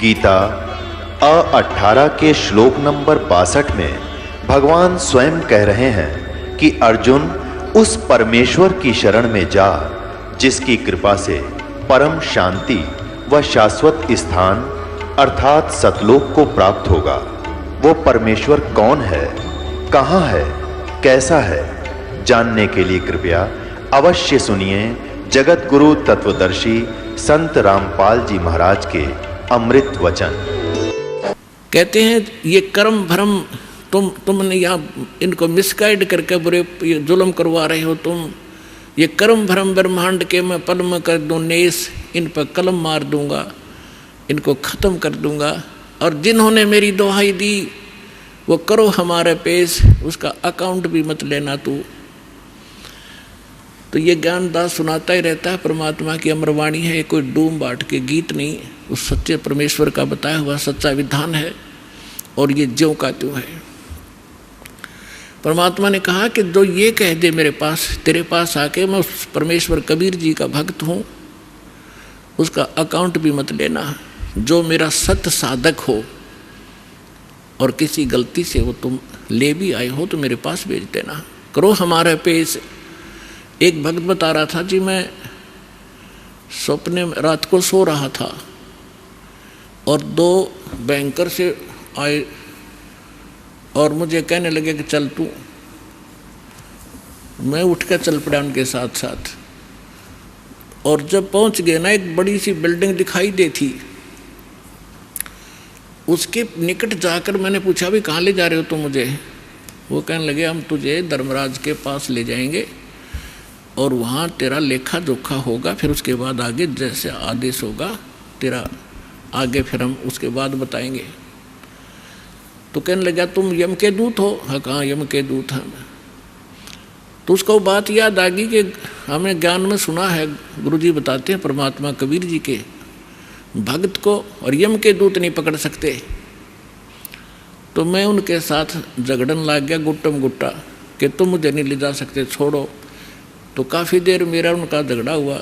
गीता 18 के श्लोक नंबर 62 में भगवान स्वयं कह रहे हैं कि अर्जुन उस परमेश्वर की शरण में जा जिसकी कृपा से परम शांति व शाश्वत स्थान अर्थात सतलोक को प्राप्त होगा। वो परमेश्वर कौन है, कहाँ है, कैसा है, जानने के लिए कृपया अवश्य सुनिए जगत गुरु तत्वदर्शी संत रामपाल जी महाराज के अमृत वचन। कहते हैं ये कर्म भ्रम तुमने यहाँ इनको मिसगाइड करके बुरे जुल्म करवा रहे हो तुम। ये कर्म भ्रम ब्रह्मांड के मैं पल में कर दूं नेस, इन पर कलम मार दूंगा, इनको ख़त्म कर दूंगा। और जिन्होंने मेरी दुहाई दी वो करो हमारे पेश, उसका अकाउंट भी मत लेना तू। तो ये ज्ञानदास सुनाता ही रहता है, परमात्मा की अमरवाणी है, ये कोई डूम बाट के गीत नहीं, उस सच्चे परमेश्वर का बताया हुआ सच्चा विधान है और ये ज्यों का त्यों है। परमात्मा ने कहा कि जो ये कह दे मेरे पास, तेरे पास आके मैं उस परमेश्वर कबीर जी का भक्त हूँ, उसका अकाउंट भी मत लेना। जो मेरा सत साधक हो और किसी गलती से वो तुम ले भी आए हो तो मेरे पास भेज देना, करो हमारे पेश। एक भक्त बता रहा था जी, मैं सपने में रात को सो रहा था और दो बैंकर से आए और मुझे कहने लगे कि चल तू। मैं उठ कर चल पड़ा उनके साथ साथ, और जब पहुंच गए ना एक बड़ी सी बिल्डिंग दिखाई दी थी, उसके निकट जाकर मैंने पूछा भी कहाँ ले जा रहे हो तुम मुझे? वो कहने लगे हम तुझे धर्मराज के पास ले जाएंगे और वहाँ तेरा लेखा जोखा होगा, फिर उसके बाद आगे जैसे आदेश होगा तेरा आगे फिर हम उसके बाद बताएंगे। तो कहने लगा तुम यम के दूत हो? हाँ कहाँ यम के दूत हैं। तो उसको बात याद आ गई कि हमें ज्ञान में सुना है, गुरुजी बताते हैं परमात्मा कबीर जी के भक्त को और यम के दूत नहीं पकड़ सकते। तो मैं उनके साथ झगड़न लग गया गुट्टम गुट्टा कि तुम मुझे नहीं ले जा सकते, छोड़ो। तो काफ़ी देर मेरा उनका झगड़ा हुआ।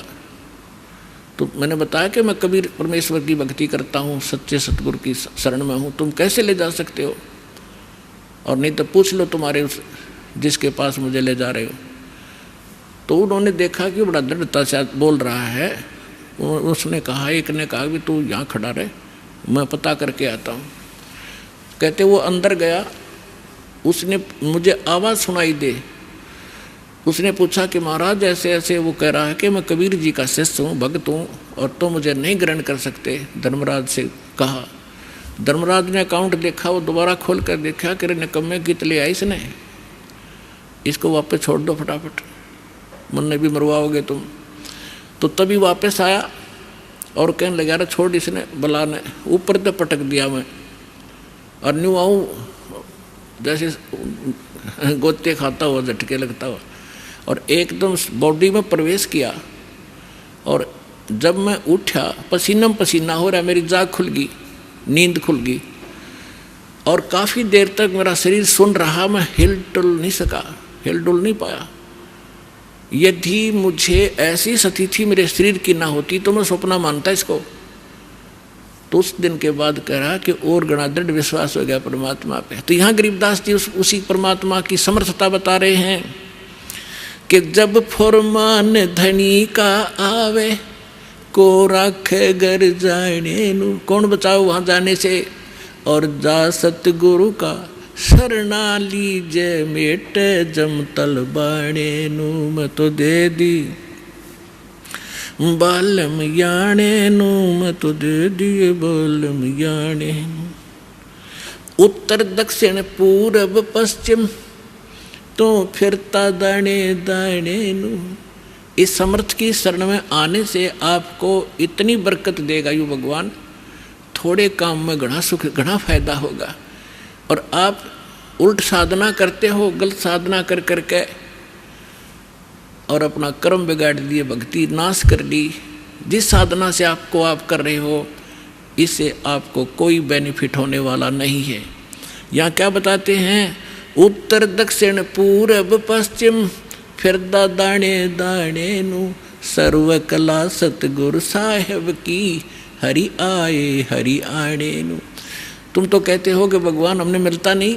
तो मैंने बताया कि मैं कबीर परमेश्वर की भक्ति करता हूँ, सच्चे सतगुरु की शरण में हूँ, तुम कैसे ले जा सकते हो? और नहीं तो पूछ लो तुम्हारे उस जिसके पास मुझे ले जा रहे हो। तो उन्होंने देखा कि बड़ा दृढ़ता से बोल रहा है। उसने कहा, एक ने कहा कि तू यहाँ खड़ा रहे, मैं पता करके आता हूँ। कहते वो अंदर गया, उसने मुझे आवाज़ सुनाई दे। उसने पूछा कि महाराज ऐसे ऐसे, वो कह रहा है कि मैं कबीर जी का शिष्य हूँ, भक्त हूँ और तो मुझे नहीं ग्रहण कर सकते। धर्मराज से कहा। धर्मराज ने अकाउंट देखा, वो दोबारा खोल कर देखा कि निकम्मे गीत ले आई इसने, इसको वापस छोड़ दो फटाफट, मन भी मरवाओगे तुम। तो तभी वापस आया और कहने लगा अरे छोड़, इसने बला ने ऊपर तो पटक दिया मैं, और न्यू आऊँ जैसे गोते खाता हुआ, झटके लगता हुआ, और एकदम बॉडी में प्रवेश किया। और जब मैं उठा पसीनम पसीना हो रहा, मेरी जाग खुल गई, नींद खुल गई, और काफ़ी देर तक मेरा शरीर सुन रहा, मैं हिल डुल नहीं सका, हिल डुल नहीं पाया। यदि मुझे ऐसी स्थिति मेरे शरीर की ना होती तो मैं सपना मानता इसको। तो उस दिन के बाद कह रहा कि और गणा दृढ़ विश्वास हो गया परमात्मा पे। तो यहाँ गरीबदास जी उसी परमात्मा की समर्थता बता रहे हैं कि जब फरमान धनी का आवे को राखे घर जाने नु, कौन बचाओ वहाँ जाने से? और जा सतगुरु का शरणा लीजे मेटे जम तल बाणे नु, मैं तो दे दी बालम याने नु, मैं तो दे दिए बालम याने। उत्तर दक्षिण पूरब पश्चिम तो फिरता दाने दाने नु। इस समर्थ की शरण में आने से आपको इतनी बरकत देगा यू भगवान, थोड़े काम में घना सुख, घना फायदा होगा। और आप उल्ट साधना करते हो, गलत साधना कर करके, और अपना कर्म बिगाड़ दिए, भक्ति नाश कर ली। जिस साधना से आपको आप कर रहे हो, इससे आपको कोई बेनिफिट होने वाला नहीं है। यहाँ क्या बताते हैं? उत्तर दक्षिण पूरब पश्चिम फिरदा दाने दाने नु, सर्व कला सतगुरु साहेब की हरि आए हरि आणे नू। तुम तो कहते हो कि भगवान हमने मिलता नहीं,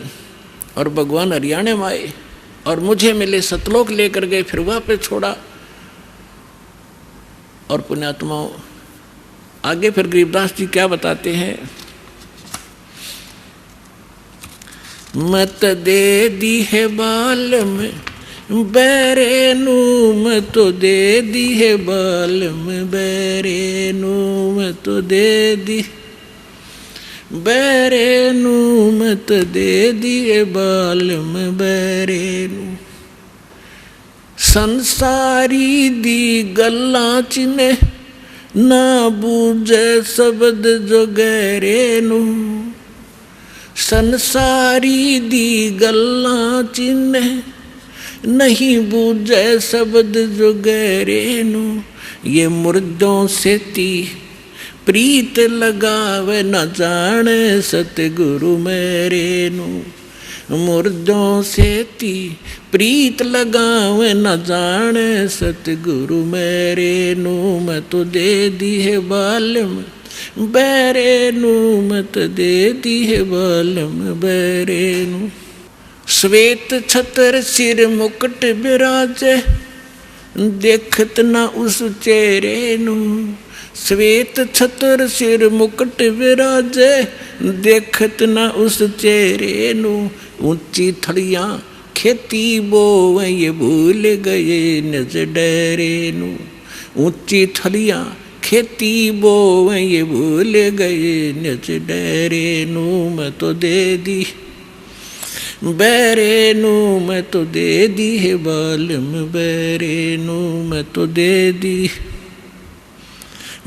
और भगवान हरियाणे में आए और मुझे मिले, सतलोक लेकर गए, फिर वापस छोड़ा। और पुण्यात्माओं आगे फिर गरीबदास जी क्या बताते हैं, मत दे दी है बाल में बैरे नू, मैं तो दे दी है बाल में बैरे नू, मैं तो दे दी बैरे नू, मैं तो दे दी है बाल में बैरे नू। संसारी दी गल्ला चिने ना बूझे शब्द जो गहरे नू, संसारी दी गल्ला चिने नहीं बूझे शब्द जो गहरे नू। ये मुर्दों से ती प्रीत लगावे न जाने सतगुरु मेरे नू, मुर्दों से ती प्रीत लगावे न जाने सतगुरु मेरे नू। मैं तो दे दी है बालम बैरे नू, मैं तो दे दी है बालम बैरे नू। श्वेत छतर सिर मुकुट विराजे देखत न उस चेहरे नू, श्वेत छतर सिर मुकुट विराजे देखत न उस चेहरे नू। ऊंची थड़ियां खेती बोवे ये भूल गए निज डेरे नू, ऊंची थड़ियां खेती बोवे ये भूल गए निज डेरे नू। मैं तो दे दी बैरे नू, मैं तो दे दी है बालम बैरे नू, मैं तो दे दी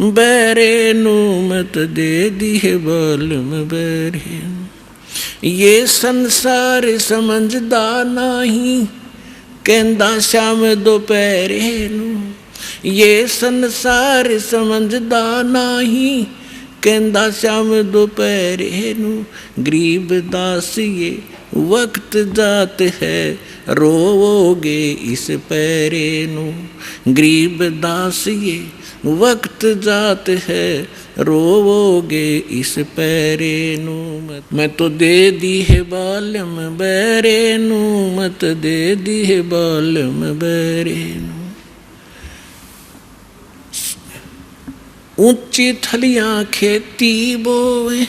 बैरे नू, मैं तो दे दी है बालम बैरे नू। ये संसार समझदा नहीं कहंदा श्याम दोपहरे नू, ये संसार समझदा नहीं कहंदा श्याम दोपहरे नू। गरीब दास ये वक्त जात है रोवोगे इस पैरे नू, गरीब दास ये वक्त जात है रोवोगे इस पैरे नू। मैं तो दे दी है बालम बैरे नू, मत दे दी है बालम बैरे नू। ऊंची थलियां खेती बोए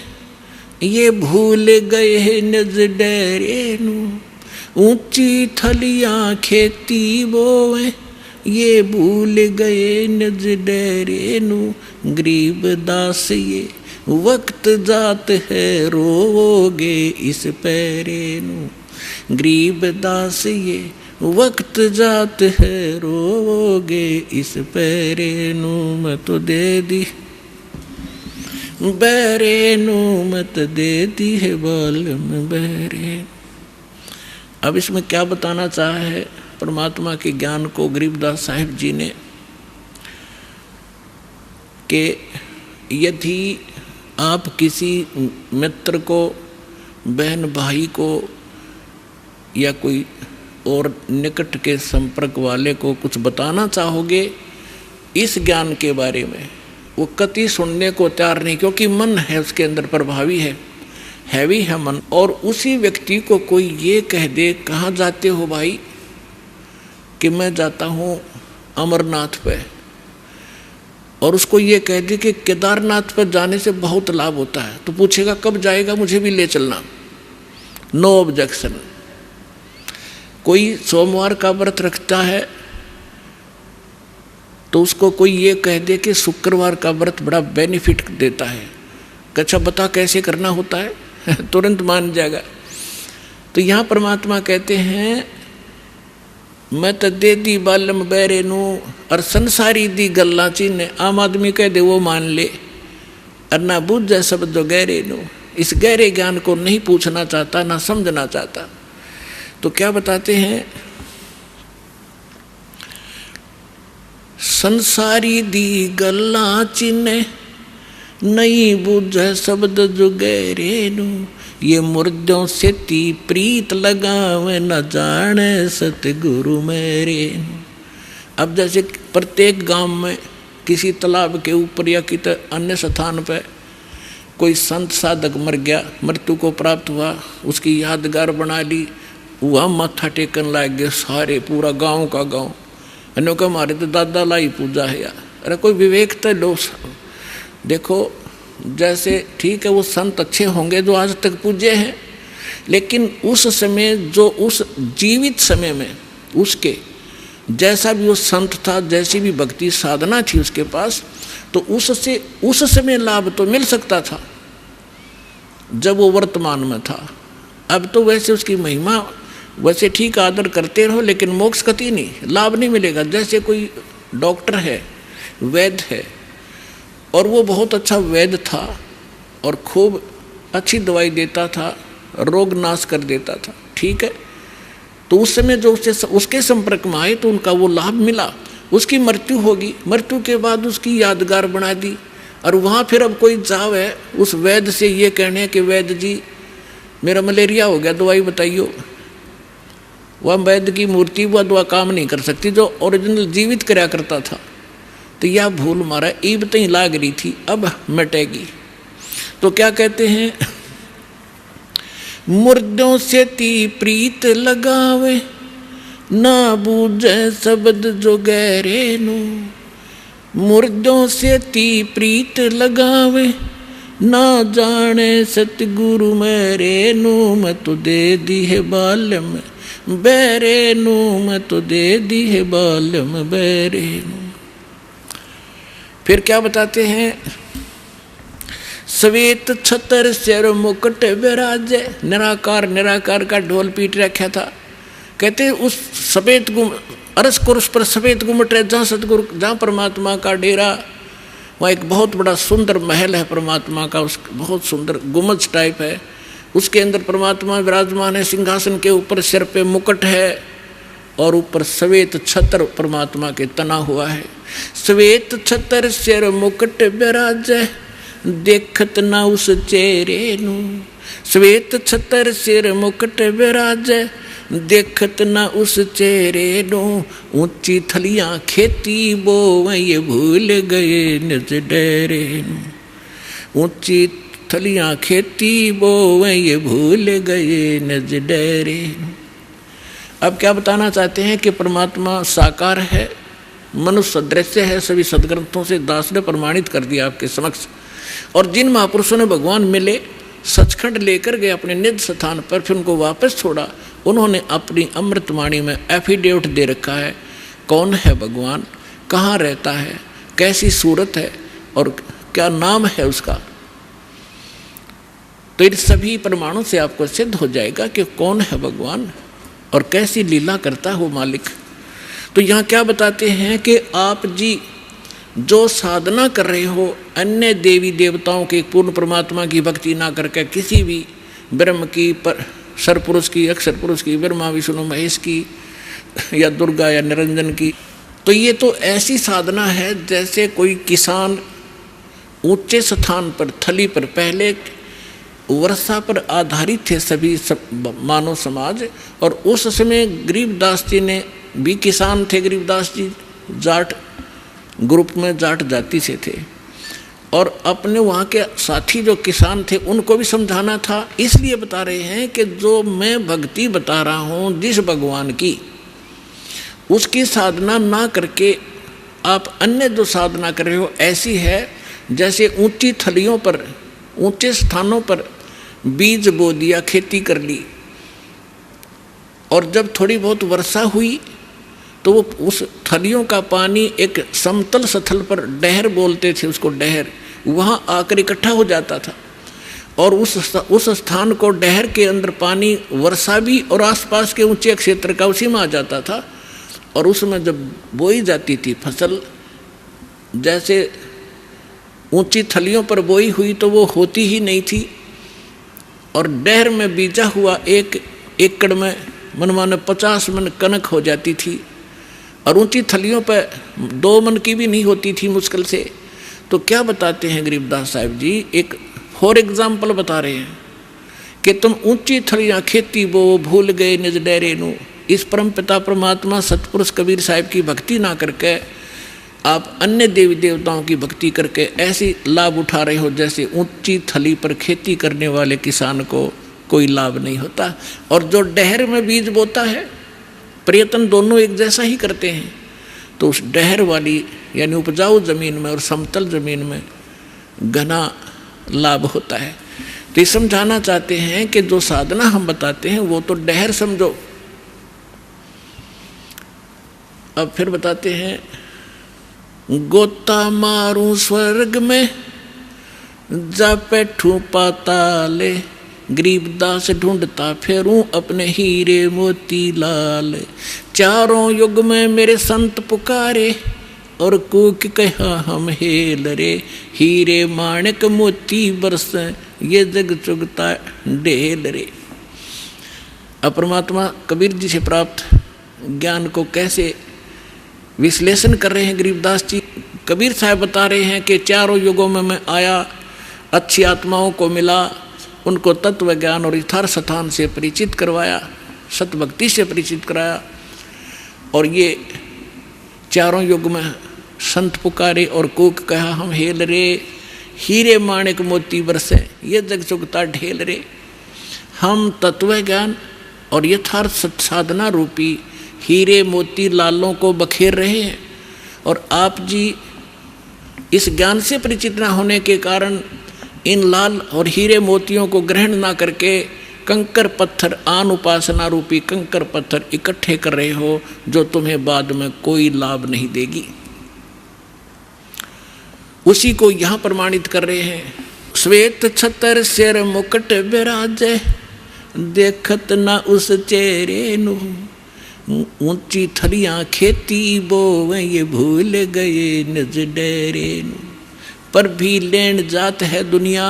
ये भूल गए हैं निज डेरे नू, ऊंची थलियां खेती बोए ये भूल गए निज डेरे नू। गरीब दास ये वक्त जात है रोवोगे इस पैरे नू, गरीब दास ये वक्त जात है रोवोगे इस पैरे नू। मैं तो दे दी बैरे नू, मत दे दी है बालम बैरे। अब इसमें क्या बताना चाहा है परमात्मा के ज्ञान को गरीबदास साहिब जी ने, कि यदि आप किसी मित्र को, बहन भाई को या कोई और निकट के संपर्क वाले को कुछ बताना चाहोगे इस ज्ञान के बारे में, वो कति सुनने को तैयार नहीं, क्योंकि मन है उसके अंदर प्रभावी है भी है मन। और उसी व्यक्ति को कोई ये कह दे कहाँ जाते हो भाई, कि मैं जाता हूँ अमरनाथ पे, और उसको ये कह दे कि केदारनाथ पर जाने से बहुत लाभ होता है, तो पूछेगा कब जाएगा, मुझे भी ले चलना, नो ऑब्जेक्शन। कोई सोमवार का व्रत रखता है तो उसको कोई ये कह दे कि शुक्रवार का व्रत बड़ा बेनिफिट देता है, अच्छा बता कैसे करना होता है तुरंत मान जाएगा। तो यहाँ परमात्मा कहते हैं मैं तो दे दी बालम बैरे नू, और संसारी दी गल्ला चिन्ह, आम आदमी कह दे वो मान ले, और ना बूझे शब्द जो गहरे नू, इस गहरे ज्ञान को नहीं पूछना चाहता ना समझना चाहता। तो क्या बताते हैं, संसारी दी गल्ला चिन्ह नहीं बूझे शब्द जो गहरे नू, ये मुर्दों से ती प्रीत लगावे न जाने सतगुरु मेरे। अब जैसे प्रत्येक गांव में किसी तालाब के ऊपर या किसी अन्य स्थान पर कोई संत साधक मर गया, मृत्यु को प्राप्त हुआ, उसकी यादगार बना ली, वहाँ माथा टेकन लाग गए सारे, पूरा गांव का गांव। अन्यों का हमारे तो दादा लाई पूजा है यार। अरे कोई विवेक तो लो। देखो जैसे ठीक है वो संत अच्छे होंगे जो आज तक पूज्य हैं, लेकिन उस समय जो उस जीवित समय में उसके जैसा भी वो संत था, जैसी भी भक्ति साधना थी उसके पास, तो उससे उस समय लाभ तो मिल सकता था जब वो वर्तमान में था। अब तो वैसे उसकी महिमा वैसे ठीक आदर करते रहो, लेकिन मोक्ष कति नहीं, लाभ नहीं मिलेगा। जैसे कोई डॉक्टर है, वैद्य है, और वो बहुत अच्छा वैद्य था और खूब अच्छी दवाई देता था, रोग नाश कर देता था, ठीक है। तो उस समय जो उसके संपर्क में आए तो उनका वो लाभ मिला। उसकी मृत्यु होगी, मृत्यु के बाद उसकी यादगार बना दी, और वहाँ फिर अब कोई जावे उस वैद्य से ये कहने कि वैद्य जी मेरा मलेरिया हो गया, दवाई बताइयो। वह वैद्य की मूर्ति वह दवा काम नहीं कर सकती जो ओरिजिनल जीवित कराया करता था। तो यह भूल मारा ईब तई लाग रही थी, अब मिटेगी। तो क्या कहते हैं, मुर्दों से ती प्रीत लगावे, ना बूझे शब्द जो गहरे नु। मुर्दों से ती प्रीत लगावे, ना जाने सतगुरु मेरे नु। मैं तो दे दी है बालम बेरे नु, मैं तो दे दी है बालम बेरे नु। फिर क्या बताते हैं, श्वेत छतर सिर मुकुट विराजे। निराकार निराकार का ढोल पीट रखा था। कहते हैं उस सफेद अरस कुरुस पर सफेद गुम्मट है, जहाँ सतगुरु, जहाँ परमात्मा का डेरा, वहाँ एक बहुत बड़ा सुंदर महल है परमात्मा का, उस बहुत सुंदर गुम्बज टाइप है, उसके अंदर परमात्मा विराजमान है। सिंहासन के ऊपर सिर पे मुकुट है और ऊपर श्वेत छत्र परमात्मा के तना हुआ है। श्वेत छत्र सिर मुकुट विराजे, देखत ना उस चेहरे नु। श्वेत छत्र सिर मुकुट विराजे, देखत ना उस चेहरे नु। ऊंची थलियां खेती बो ये भूल गए निज डेरे नु। ऊंची थलियां खेती बो ये भूल गए निज डेरे नु। अब क्या बताना चाहते हैं कि परमात्मा साकार है, मनुष्य सदृश्य है, सभी सदग्रंथों से दास ने प्रमाणित कर दिया आपके समक्ष। और जिन महापुरुषों ने भगवान मिले, सचखंड लेकर गए अपने निज स्थान पर, फिर उनको वापस छोड़ा, उन्होंने अपनी अमृतवाणी में एफिडेविट दे रखा है कौन है भगवान, कहाँ रहता है, कैसी सूरत है और क्या नाम है उसका। तो इन सभी प्रमाणों से आपको सिद्ध हो जाएगा कि कौन है भगवान और कैसी लीला करता हो मालिक। तो यहाँ क्या बताते हैं कि आप जी जो साधना कर रहे हो, अन्य देवी देवताओं के पूर्ण परमात्मा की भक्ति ना करके किसी भी ब्रह्म की, पर सरपुरुष की, अक्षर पुरुष की, ब्रह्मा विष्णु महेश की, या दुर्गा या निरंजन की, तो ये तो ऐसी साधना है जैसे कोई किसान ऊंचे स्थान पर, थली पर, पहले वर्षा पर आधारित थे सभी मानव समाज, और उस समय गरीबदास जी ने भी किसान थे। गरीबदास जी जाट ग्रुप में जाट जाति से थे, और अपने वहाँ के साथी जो किसान थे उनको भी समझाना था। इसलिए बता रहे हैं कि जो मैं भक्ति बता रहा हूँ जिस भगवान की, उसकी साधना ना करके आप अन्य जो साधना कर रहे हो ऐसी है जैसे ऊंची थलियों पर, ऊंचे स्थानों पर बीज बो दिया, खेती कर ली, और जब थोड़ी बहुत वर्षा हुई तो वो उस थलियों का पानी एक समतल स्थल पर, डहर बोलते थे उसको, डहर, वहाँ आकर इकट्ठा हो जाता था, और उस स्थान को, डहर के अंदर पानी वर्षा भी और आसपास के ऊंचे क्षेत्र का उसी में आ जाता था। और उसमें जब बोई जाती थी फसल, जैसे ऊंची थलियों पर बोई हुई तो वो होती ही नहीं थी, और डहर में बीजा हुआ 1 एकड़ में मनमाने 50 मन कनक हो जाती थी, और ऊंची थलियों पर 2 मन की भी नहीं होती थी मुश्किल से। तो क्या बताते हैं गरीबदास साहब जी, एक फॉर एग्जाम्पल बता रहे हैं कि तुम ऊंची थलियां खेती बो भूल गए निज डेरे नु। इस परम पिता परमात्मा सतपुरुष कबीर साहब की भक्ति ना करके आप अन्य देवी देवताओं की भक्ति करके ऐसी लाभ उठा रहे हो जैसे ऊंची थली पर खेती करने वाले किसान को कोई लाभ नहीं होता। और जो डहर में बीज बोता है, प्रयत्न दोनों एक जैसा ही करते हैं, तो उस डहर वाली यानी उपजाऊ जमीन में और समतल जमीन में घना लाभ होता है। तो ये समझाना चाहते हैं कि जो साधना हम बताते हैं वो तो डहर समझो। अब फिर बताते हैं, गोता मारूं स्वर्ग में जा बैठूं पाताले, गरीबदास ढूंढता फेरूं अपने हीरे मोती लाल। चारों युग में मेरे संत पुकारे और कूक कहा हम हेल रे, हीरे माणिक मोती बरस ये जग चुगता ढेल रे। अब परमात्मा कबीर जी से प्राप्त ज्ञान को कैसे विश्लेषण कर रहे हैं गरीबदास जी। कबीर साहब बता रहे हैं कि चारों युगों में मैं आया, अच्छी आत्माओं को मिला, उनको तत्व ज्ञान और यथार्थ स्थान से परिचित करवाया, सतभक्ति से परिचित कराया, और ये चारों युग में संत पुकारे और कूक कहा हम हेल रे, हीरे माणिक मोती बरसे ये जग चुगता ढेल रे। हम तत्व ज्ञान और यथार्थ साधना रूपी हीरे मोती लालों को बखेर रहे हैं, और आप जी इस ज्ञान से परिचित न होने के कारण इन लाल और हीरे मोतियों को ग्रहण ना करके कंकर पत्थर, आन उपासना रूपी कंकर पत्थर इकट्ठे कर रहे हो, जो तुम्हें बाद में कोई लाभ नहीं देगी। उसी को यहाँ प्रमाणित कर रहे हैं। श्वेत छतर सिर मुकुट विराजे, देखत ना उस चेहरे नु, ऊंची थलियां खेती बोवे ये भूल गए निज डेरे नु। पर भी लेन जात है दुनिया,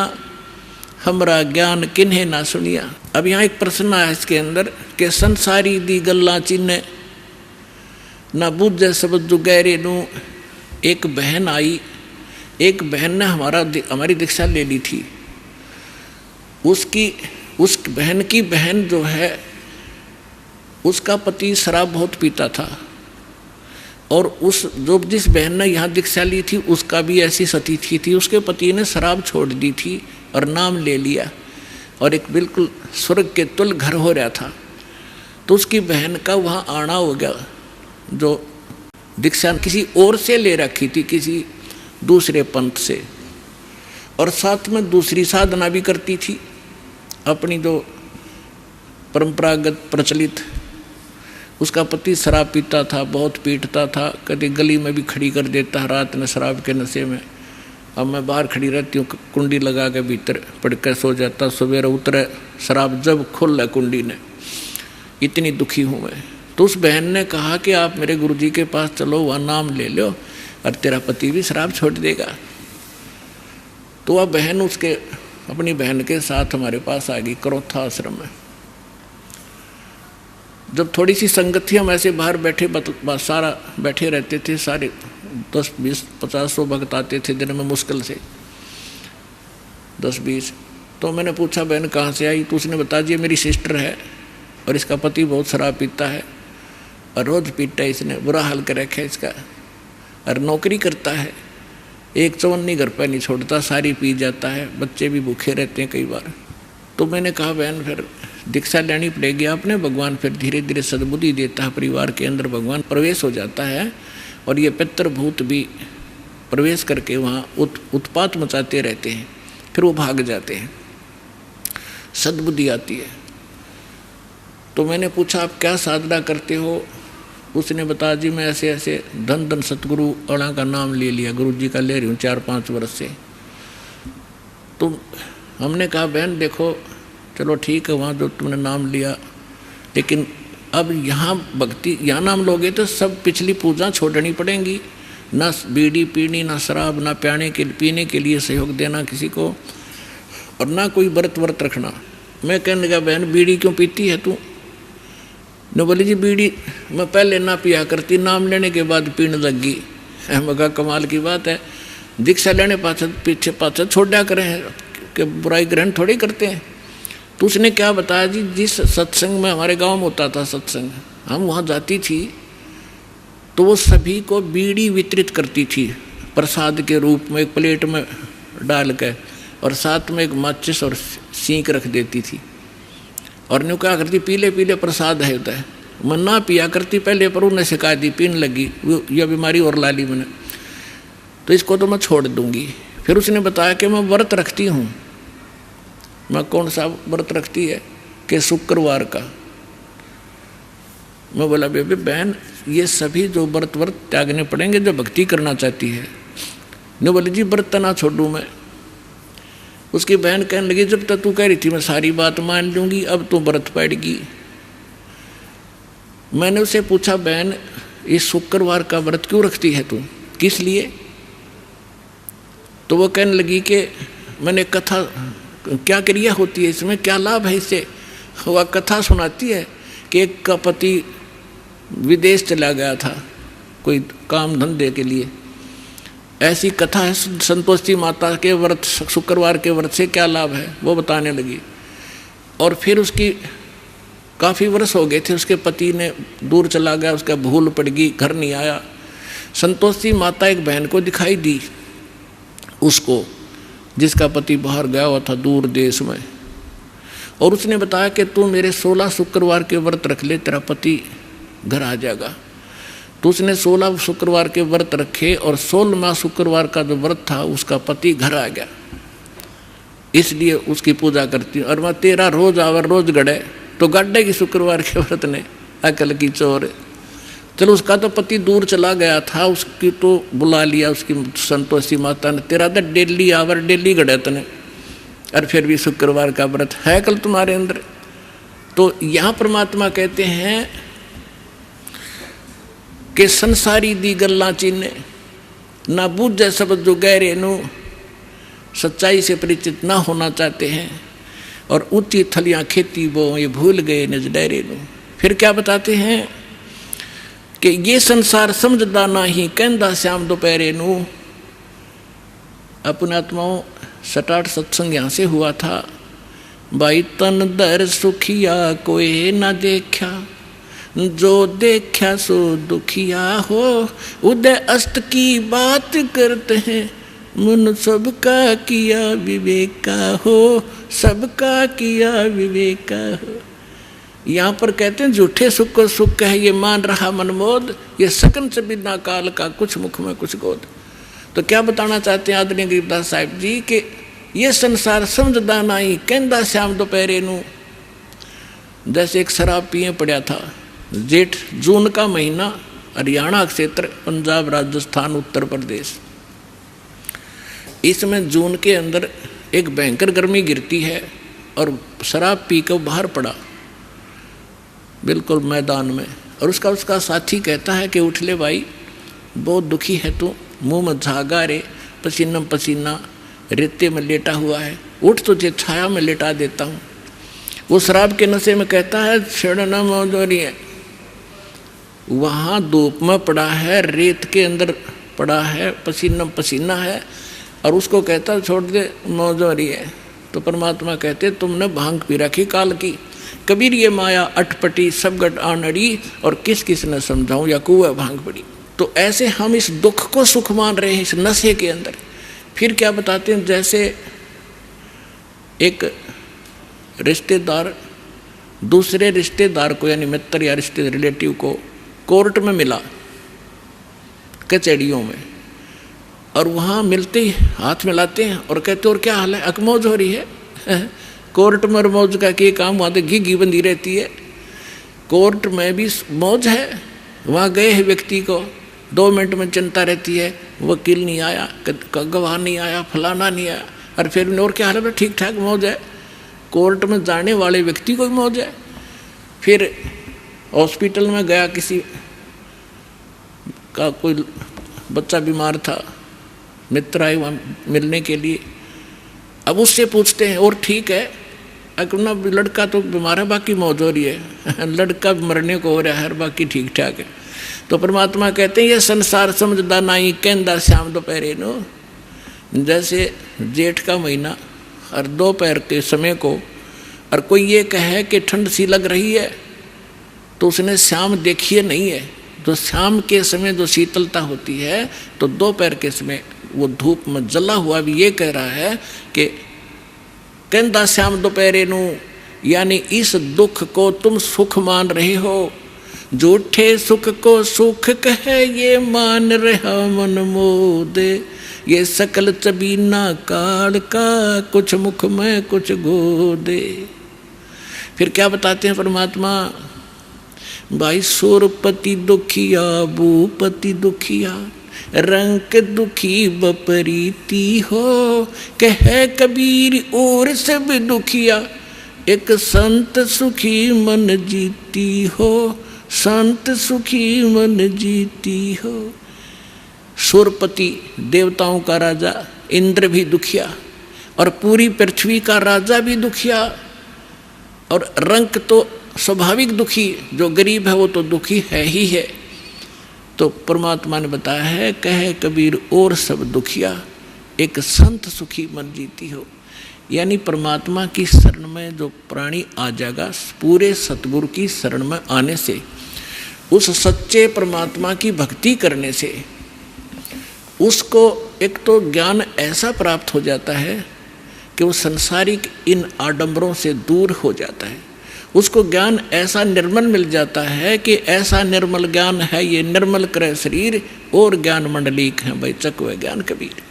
हमरा ज्ञान किन्हें ना सुनिया। अब यहाँ एक प्रश्न आया इसके अंदर कि संसारी दी गल्ला चिन्ह ना बुझे सब जुगैरे नु। एक बहन आई, एक बहन ने हमारी दीक्षा ले ली थी। उस बहन की बहन जो है, उसका पति शराब बहुत पीता था, और जिस बहन ने यहाँ दीक्षा ली थी उसका भी ऐसी स्थिति थी। उसके पति ने शराब छोड़ दी थी और नाम ले लिया, और एक बिल्कुल स्वर्ग के तुल्य घर हो रहा था। तो उसकी बहन का वहाँ आना हो गया, जो दीक्षा किसी और से ले रखी थी, किसी दूसरे पंथ से, और साथ में दूसरी साधना भी करती थी अपनी जो परंपरागत प्रचलित। उसका पति शराब पीता था, बहुत पीटता था, कभी गली में भी खड़ी कर देता रात में शराब के नशे में। अब मैं बाहर खड़ी रहती हूँ, कुंडी लगा के भीतर पड़ कर सो जाता, सवेरे उतरे शराब जब खुल कुंडी ने, इतनी दुखी हूँ मैं। तो उस बहन ने कहा कि आप मेरे गुरुजी के पास चलो, वहाँ नाम ले लो और तेरा पति भी शराब छोड़ देगा। तो वह बहन अपनी बहन के साथ हमारे पास आ गई करोथा आश्रम में। जब थोड़ी सी संगत थी, हम ऐसे बाहर बैठे सारा बैठे रहते थे, सारे 10, 20, 50, 100 भक्त आते थे दिन में मुश्किल से 10, 20। तो मैंने पूछा बहन कहाँ से आई? तो उसने बता दिया मेरी सिस्टर है, और इसका पति बहुत शराब पीता है, और रोज़ पीता है, इसने बुरा हाल कर रखा है इसका, और नौकरी करता है, एक चवन्नी घर पर नहीं छोड़ता, सारी पी जाता है, बच्चे भी भूखे रहते हैं कई बार। तो मैंने कहा बहन फिर दीक्षा लेनी पड़ेगी आपने, भगवान फिर धीरे धीरे सद्बुद्धि देता है, परिवार के अंदर भगवान प्रवेश हो जाता है, और ये पितृभूत भी प्रवेश करके वहाँ उत्पात मचाते रहते हैं, फिर वो भाग जाते हैं, सद्बुद्धि आती है। तो मैंने पूछा आप क्या साधना करते हो? उसने बता जी मैं ऐसे ऐसे धन धन सतगुरु अड़ा का नाम ले लिया, गुरु जी का ले रही हूँ 4-5 वर्ष से। तो हमने कहा बहन देखो चलो ठीक है, वहाँ जो तुमने नाम लिया, लेकिन अब यहाँ भक्ति, यहाँ नाम लोगे तो सब पिछली पूजा छोड़नी पड़ेंगी, ना बीड़ी पीनी, ना शराब, ना पीने के लिए सहयोग देना किसी को, और ना कोई व्रत रखना। मैं कहने लगा बहन बीड़ी क्यों पीती है तू? न बोली जी बीड़ी मैं पहले ना पिया करती, नाम लेने के बाद पीने लग गई। मैं कहा कमाल की बात है, दीक्षा लेने पीछे पाछे छोड़ा करें कि बुराई ग्रहण थोड़ी करते हैं। तो उसने क्या बताया जी, जिस सत्संग में हमारे गांव में होता था सत्संग, हम वहाँ जाती थी तो वो सभी को बीड़ी वितरित करती थी प्रसाद के रूप में, एक प्लेट में डाल कर, और साथ में एक माचिस और सींक रख देती थी। और न्यू क्या करती, पीले पीले प्रसाद है होता है, मैं ना पिया करती पहले, पर उन्हें शिकायत दी, पीने लगी, यह बीमारी और ला ली मैंने, तो इसको तो मैं छोड़ दूंगी। फिर उसने बताया कि मैं व्रत रखती हूँ। मैं कौन सा व्रत रखती है कि शुक्रवार का। मैं बोला बेबे बहन, ये सभी जो व्रत त्यागने पड़ेंगे जो भक्ति करना चाहती है। ने बोले जी व्रत ना छोड़ूँ मैं। उसकी बहन कहने लगी जब तक तू कह रही थी मैं सारी बात मान लूँगी, अब तो व्रत पड़ेगी। मैंने उसे पूछा बहन इस शुक्रवार का व्रत क्यों रखती है तू, किस लिए? तो वो कहने लगी कि मैंने कथा, क्या क्रिया होती है इसमें, क्या लाभ है इससे? वह कथा सुनाती है कि एक का पति विदेश चला गया था कोई काम धंधे के लिए, ऐसी कथा है। संतोषी माता के व्रत, शुक्रवार के व्रत से क्या लाभ है वो बताने लगी। और फिर उसकी काफ़ी वर्ष हो गए थे, उसके पति ने दूर चला गया, उसका भूल पड़ गई, घर नहीं आया। संतोषी माता एक बहन को दिखाई दी उसको, जिसका पति बाहर गया हुआ था दूर देश में, और उसने बताया कि तू मेरे 16 शुक्रवार के व्रत रख ले, तेरा पति घर आ जाएगा। तो उसने 16 शुक्रवार के व्रत रखे और 16वां शुक्रवार का जो व्रत था उसका पति घर आ गया, इसलिए उसकी पूजा करती हूँ। और मैं 13 रोज आवर रोज गड़े तो गड्ढे की शुक्रवार के व्रत ने अकल की चोर। चलो उसका तो पति दूर चला गया था, उसकी तो बुला लिया उसकी संतोषी माता ने, तेरा तो डेली आवर डेली गड़े तने, और फिर भी शुक्रवार का व्रत है कल तुम्हारे अंदर। तो यहाँ परमात्मा कहते हैं कि संसारी दी गल्ला चीने ना बूझे सब जो गहरे नु, सच्चाई से परिचित ना होना चाहते हैं, और ऊंची थलियां खेती वो ये भूल गए निज डेरे नु। फिर क्या बताते हैं कि ये संसार समझदा ना ही कहंदा श्याम दोपहरे नु। अपने आत्माओं सटाट सत्संग यहाँ से हुआ था। भाई तन दर सुखिया कोई ना देखा, जो देखा सो दुखिया हो, उदय अष्ट की बात करते हैं, मन सबका किया विवेका हो, सबका किया विवेका हो। यहाँ पर कहते हैं झूठे सुख को सुख है ये मान रहा मनमोद, ये सकन से बिना काल का कुछ मुख में कुछ गोद। तो क्या बताना चाहते हैं आदरणीय गरीबदास साहिब जी कि ये संसार समझदा नहीं कहंदा श्याम दोपहरे नू। जैसे एक शराब पिए पड़ा था, जेठ जून का महीना, हरियाणा क्षेत्र, पंजाब, राजस्थान, उत्तर प्रदेश। इसमें जून के अंदर एक भयंकर गर्मी गिरती है और शराब पी कर बाहर पड़ा बिल्कुल मैदान में, और उसका साथी कहता है कि उठ ले भाई, बहुत दुखी है तू, मुंह में झागा रे, पसीना पसीना, रेते में लेटा हुआ है, उठ तुझे छाया में लेटा देता हूँ। वो शराब के नशे में कहता है छेड़ना मौजूरी है, वहाँ धूप में पड़ा है, रेत के अंदर पड़ा है, पसीना पसीना है, और उसको कहता छोड़ दे मौजूरी है। तो परमात्मा कहते तुमने भांग पी रखी काल की, कबीर ये माया अटपटी सब गट आनड़ी, और किस किस ने समझाऊं या कुआ भांग पड़ी। तो ऐसे हम इस दुख को सुख मान रहे हैं इस नशे के अंदर। फिर क्या बताते हैं, जैसे एक रिश्तेदार दूसरे रिश्तेदार को, यानी मित्र या रिश्ते रिलेटिव को कोर्ट में मिला, कचहरियों में, और वहाँ मिलते ही हाथ मिलाते हैं और कहते और क्या हाल है, अकमौज हो रही है। कोर्ट में मौज का क्या काम, वहाँ तो घी बंधी रहती है। कोर्ट में भी मौज है, वहाँ गए हैं व्यक्ति को 2 मिनट में चिंता रहती है, वकील नहीं आया, गवाह नहीं आया, फलाना नहीं आया, और फिर और क्या हाल है, ठीक ठाक मौज है। कोर्ट में जाने वाले व्यक्ति को भी मौज है। फिर हॉस्पिटल में गया, किसी का कोई बच्चा बीमार था, मित्र आए वहाँ मिलने के लिए। अब उससे पूछते हैं और ठीक है, अपना लड़का तो बीमार है, बाकी मौज हो रही है, लड़का मरने को हो रहा है, बाकी ठीक ठाक है। तो परमात्मा कहते हैं ये संसार समझदा नहीं कहंदा श्याम दोपहरे नो। जैसे जेठ का महीना और दोपहर के समय को, और कोई ये कहे कि ठंड सी लग रही है, तो उसने श्याम देखिए नहीं है, तो शाम के समय जो शीतलता होती है, तो दोपहर के समय वो धूप में जला हुआ भी ये कह रहा है कि कहता श्याम दोपहरे नू, यानी इस दुख को तुम सुख मान रहे हो, झूठे सुख को सुख कहे ये मान रहा मन मोदे, ये सकल चबीना काल का, कुछ मुख में कुछ गोदे। फिर क्या बताते हैं परमात्मा, भाई सुरपति दुखिया भूपति दुखिया, रंग दुखी बपरीती हो, कहे कबीर और सब दुखिया, एक संत सुखी मन जीती हो, संत सुखी मन जीती हो। सुरपति देवताओं का राजा इंद्र भी दुखिया, और पूरी पृथ्वी का राजा भी दुखिया, और रंक तो स्वाभाविक दुखी, जो गरीब है वो तो दुखी है ही है। तो परमात्मा ने बताया है, कहे कबीर और सब दुखिया, एक संत सुखी मन जीती हो। यानी परमात्मा की शरण में जो प्राणी आ जाएगा, पूरे सतगुरु की शरण में आने से, उस सच्चे परमात्मा की भक्ति करने से उसको एक तो ज्ञान ऐसा प्राप्त हो जाता है कि वो संसारिक इन आडंबरों से दूर हो जाता है। उसको ज्ञान ऐसा निर्मल मिल जाता है कि ऐसा निर्मल ज्ञान है, ये निर्मल करे शरीर और ज्ञान मंडलीक है भाई चकवे ज्ञान कबीर।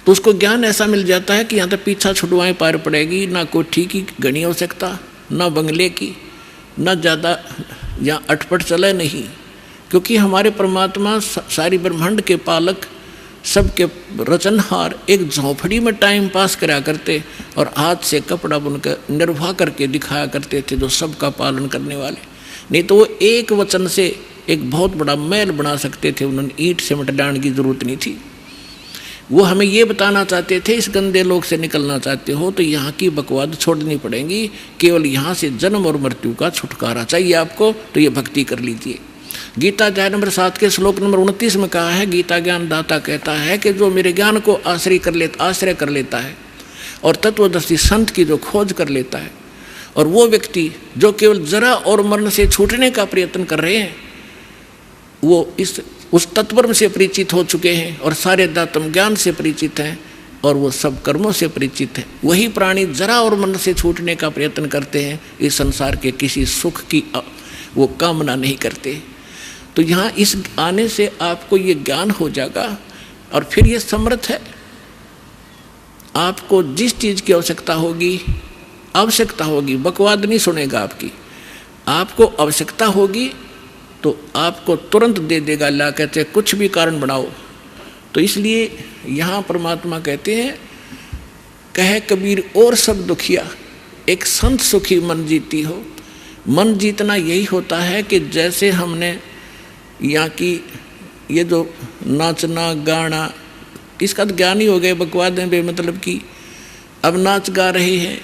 तो उसको ज्ञान ऐसा मिल जाता है कि यहाँ तक पीछा छुड़वाएं पार पड़ेगी, ना कोठी की घनी हो सकता, ना बंगले की, ना ज़्यादा यहाँ अटपट चले नहीं, क्योंकि हमारे परमात्मा सारी ब्रह्मांड के पालक, सबके रचनहार, एक झोंपड़ी में टाइम पास करा करते और हाथ से कपड़ा बुनकर निर्वाह करके दिखाया करते थे, जो सबका पालन करने वाले। नहीं तो वो एक वचन से एक बहुत बड़ा महल बना सकते थे, उन्होंने ईंट सीमेंट डालने की जरूरत नहीं थी। वो हमें ये बताना चाहते थे, इस गंदे लोक से निकलना चाहते हो तो यहाँ की बकवाद छोड़नी पड़ेगी, केवल यहाँ से जन्म और मृत्यु का छुटकारा चाहिए आपको, तो ये भक्ति कर लीजिए। गीता अध्याय नंबर 7 के श्लोक नंबर 29 में कहा है, गीता ज्ञान दाता कहता है कि जो मेरे ज्ञान को आश्रय कर लेता है और तत्वदर्शी संत की जो खोज कर लेता है, और वो व्यक्ति जो केवल जरा और मरण से छूटने का प्रयत्न कर रहे हैं, वो उस तत्व से परिचित हो चुके हैं और सारे दातम ज्ञान से परिचित हैं और वो सब कर्मों से परिचित हैं, वही प्राणी जरा और मरण से छूटने का प्रयत्न करते हैं, इस संसार के किसी सुख की वो कामना नहीं करते। तो यहाँ इस आने से आपको ये ज्ञान हो जाएगा और फिर ये समर्थ है। आपको जिस चीज़ की आवश्यकता होगी, बकवाद नहीं सुनेगा आपकी, आपको आवश्यकता होगी तो आपको तुरंत दे देगा, ला कहते हैं कुछ भी कारण बनाओ। तो इसलिए यहाँ परमात्मा कहते हैं, कहे कबीर और सब दुखिया, एक संत सुखी मन जीती हो। मन जीतना यही होता है कि जैसे हमने यहाँ की ये जो नाचना गाना, इसका तो ज्ञान ही हो गया, बकवाद है बेमतलब की। अब नाच गा रहे हैं,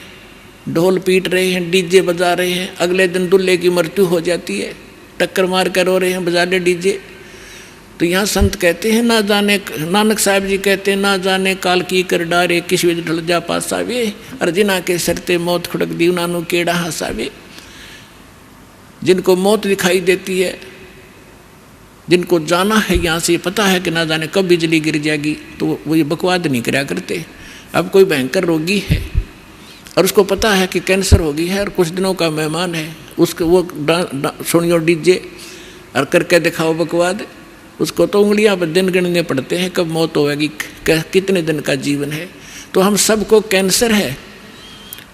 ढोल पीट रहे हैं, डीजे बजा रहे हैं, अगले दिन दूल्हे की मृत्यु हो जाती है, टक्कर मार कर रो रहे हैं, बजा ले डीजे। तो यहाँ संत कहते हैं, ना जाने, नानक साहब जी कहते हैं, ना जाने काल की कर डारे, किस विध ढल जा पासावे, अर्जिना के सरते मौत खुड़क दी उनानु केड़ा हंसावे। जिनको मौत दिखाई देती है, जिनको जाना है यहाँ से, पता है कि ना जाने कब बिजली गिर जाएगी, तो वो ये बकवाद नहीं कराया करते। अब कोई भयंकर रोगी है और उसको पता है कि कैंसर हो गई है और कुछ दिनों का मेहमान है, उसको वो सुनियो डीजे और करके दिखाओ बकवाद, उसको तो उंगलियां पर दिन गिनने पड़ते हैं कब मौत होगी, कितने दिन का जीवन है। तो हम सबको कैंसर है।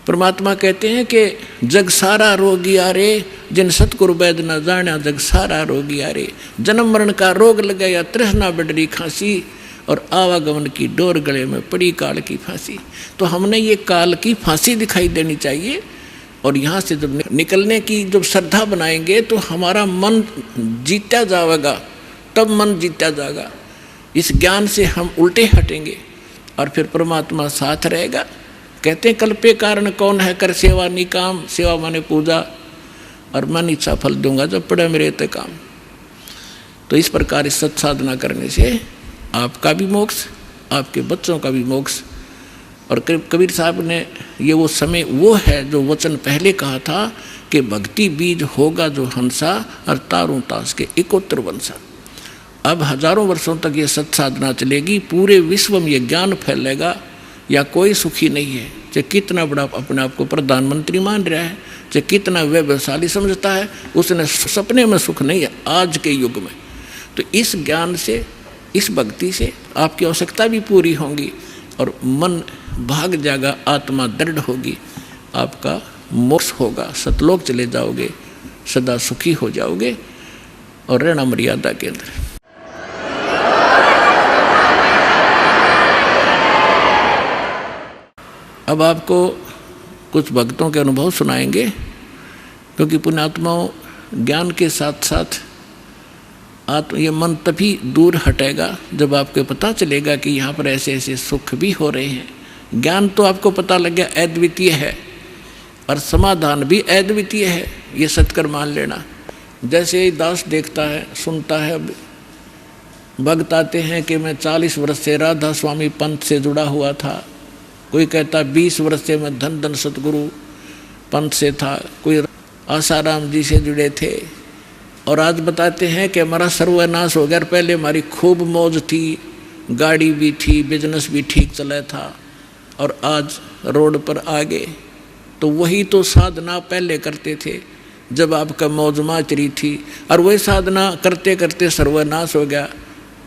परमात्मा कहते हैं कि जग सारा रोगी आरे, जिन सतगुरु वैद न जाना, जग सारा रोगी आरे। जन्म मरण का रोग लगाया, तृष्णा बढ़ी खांसी, और आवागमन की डोर गले में पड़ी काल की फांसी। तो हमने ये काल की फांसी दिखाई देनी चाहिए, और यहाँ से जब निकलने की जब श्रद्धा बनाएंगे तो हमारा मन जीता जाएगा, तब मन जीता जाएगा। इस ज्ञान से हम उल्टे हटेंगे और फिर परमात्मा साथ रहेगा। कहते हैं कल्पे कारण कौन है, कर सेवा निकाम, सेवा माने पूजा, और मन इच्छा फल दूंगा जब पड़े मेरे ते काम। तो इस प्रकार सत्साधना करने से आपका भी मोक्ष, आपके बच्चों का भी मोक्ष और कबीर साहब ने ये वो समय वो है जो वचन पहले कहा था कि भक्ति बीज होगा जो हंसा और तारों तास के इकोत्र वंशा। अब हजारों वर्षों तक ये सत्साधना चलेगी, पूरे विश्व में ये ज्ञान फैलेगा, या कोई सुखी नहीं है, चाहे कितना बड़ा अपने आप को प्रधानमंत्री मान रहा है, चाहे कितना वैभवशाली समझता है, उसने सपने में सुख नहीं है आज के युग में। तो इस ज्ञान से, इस भक्ति से आपकी आवश्यकता भी पूरी होगी और मन भाग जाएगा, आत्मा दृढ़ होगी, आपका मोक्ष होगा, सतलोक चले जाओगे, सदा सुखी हो जाओगे और रहना मर्यादा के अंदर। अब आपको कुछ भक्तों के अनुभव सुनाएंगे, क्योंकि पुण्यात्माओं ज्ञान के साथ साथ ये मन तभी दूर हटेगा जब आपको पता चलेगा कि यहाँ पर ऐसे ऐसे सुख भी हो रहे हैं। ज्ञान तो आपको पता लग गया अद्वितीय है और समाधान भी अद्वितीय है, ये सत्कर मान लेना। जैसे ही दास देखता है, सुनता है, भक्त आते हैं कि मैं 40 वर्ष से राधा स्वामी पंथ से जुड़ा हुआ था, कोई कहता 20 वर्ष से मैं धन धन सतगुरु पंथ से था, कोई आसाराम जी से जुड़े थे, और आज बताते हैं कि हमारा सर्वनाश हो गया, पहले हमारी खूब मौज थी, गाड़ी भी थी, बिजनेस भी ठीक चला था, और आज रोड पर आ गए। तो वही तो साधना पहले करते थे जब आपका मौज माचरी थी, और वही साधना करते करते सर्वनाश हो गया,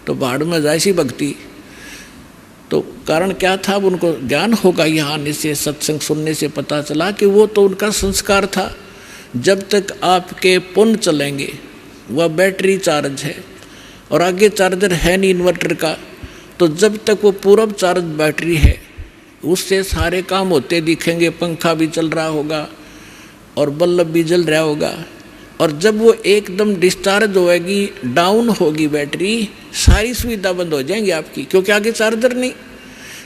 तो भाड़ में जाए सी भक्ति। तो कारण क्या था? अब उनको ज्ञान होगा, यहाँ आने से, सत्संग सुनने से पता चला कि वो तो उनका संस्कार था। जब तक आपके पुण्य चलेंगे, वह बैटरी चार्ज है और आगे चार्जर है नहीं इन्वर्टर का, तो जब तक वो पूर्व चार्ज बैटरी है उससे सारे काम होते दिखेंगे, पंखा भी चल रहा होगा और बल्ब भी जल रहा होगा। और जब वो एकदम डिस्चार्ज होएगी, डाउन होगी बैटरी, सारी सुविधा बंद हो जाएंगी आपकी, क्योंकि आगे चार्जर नहीं।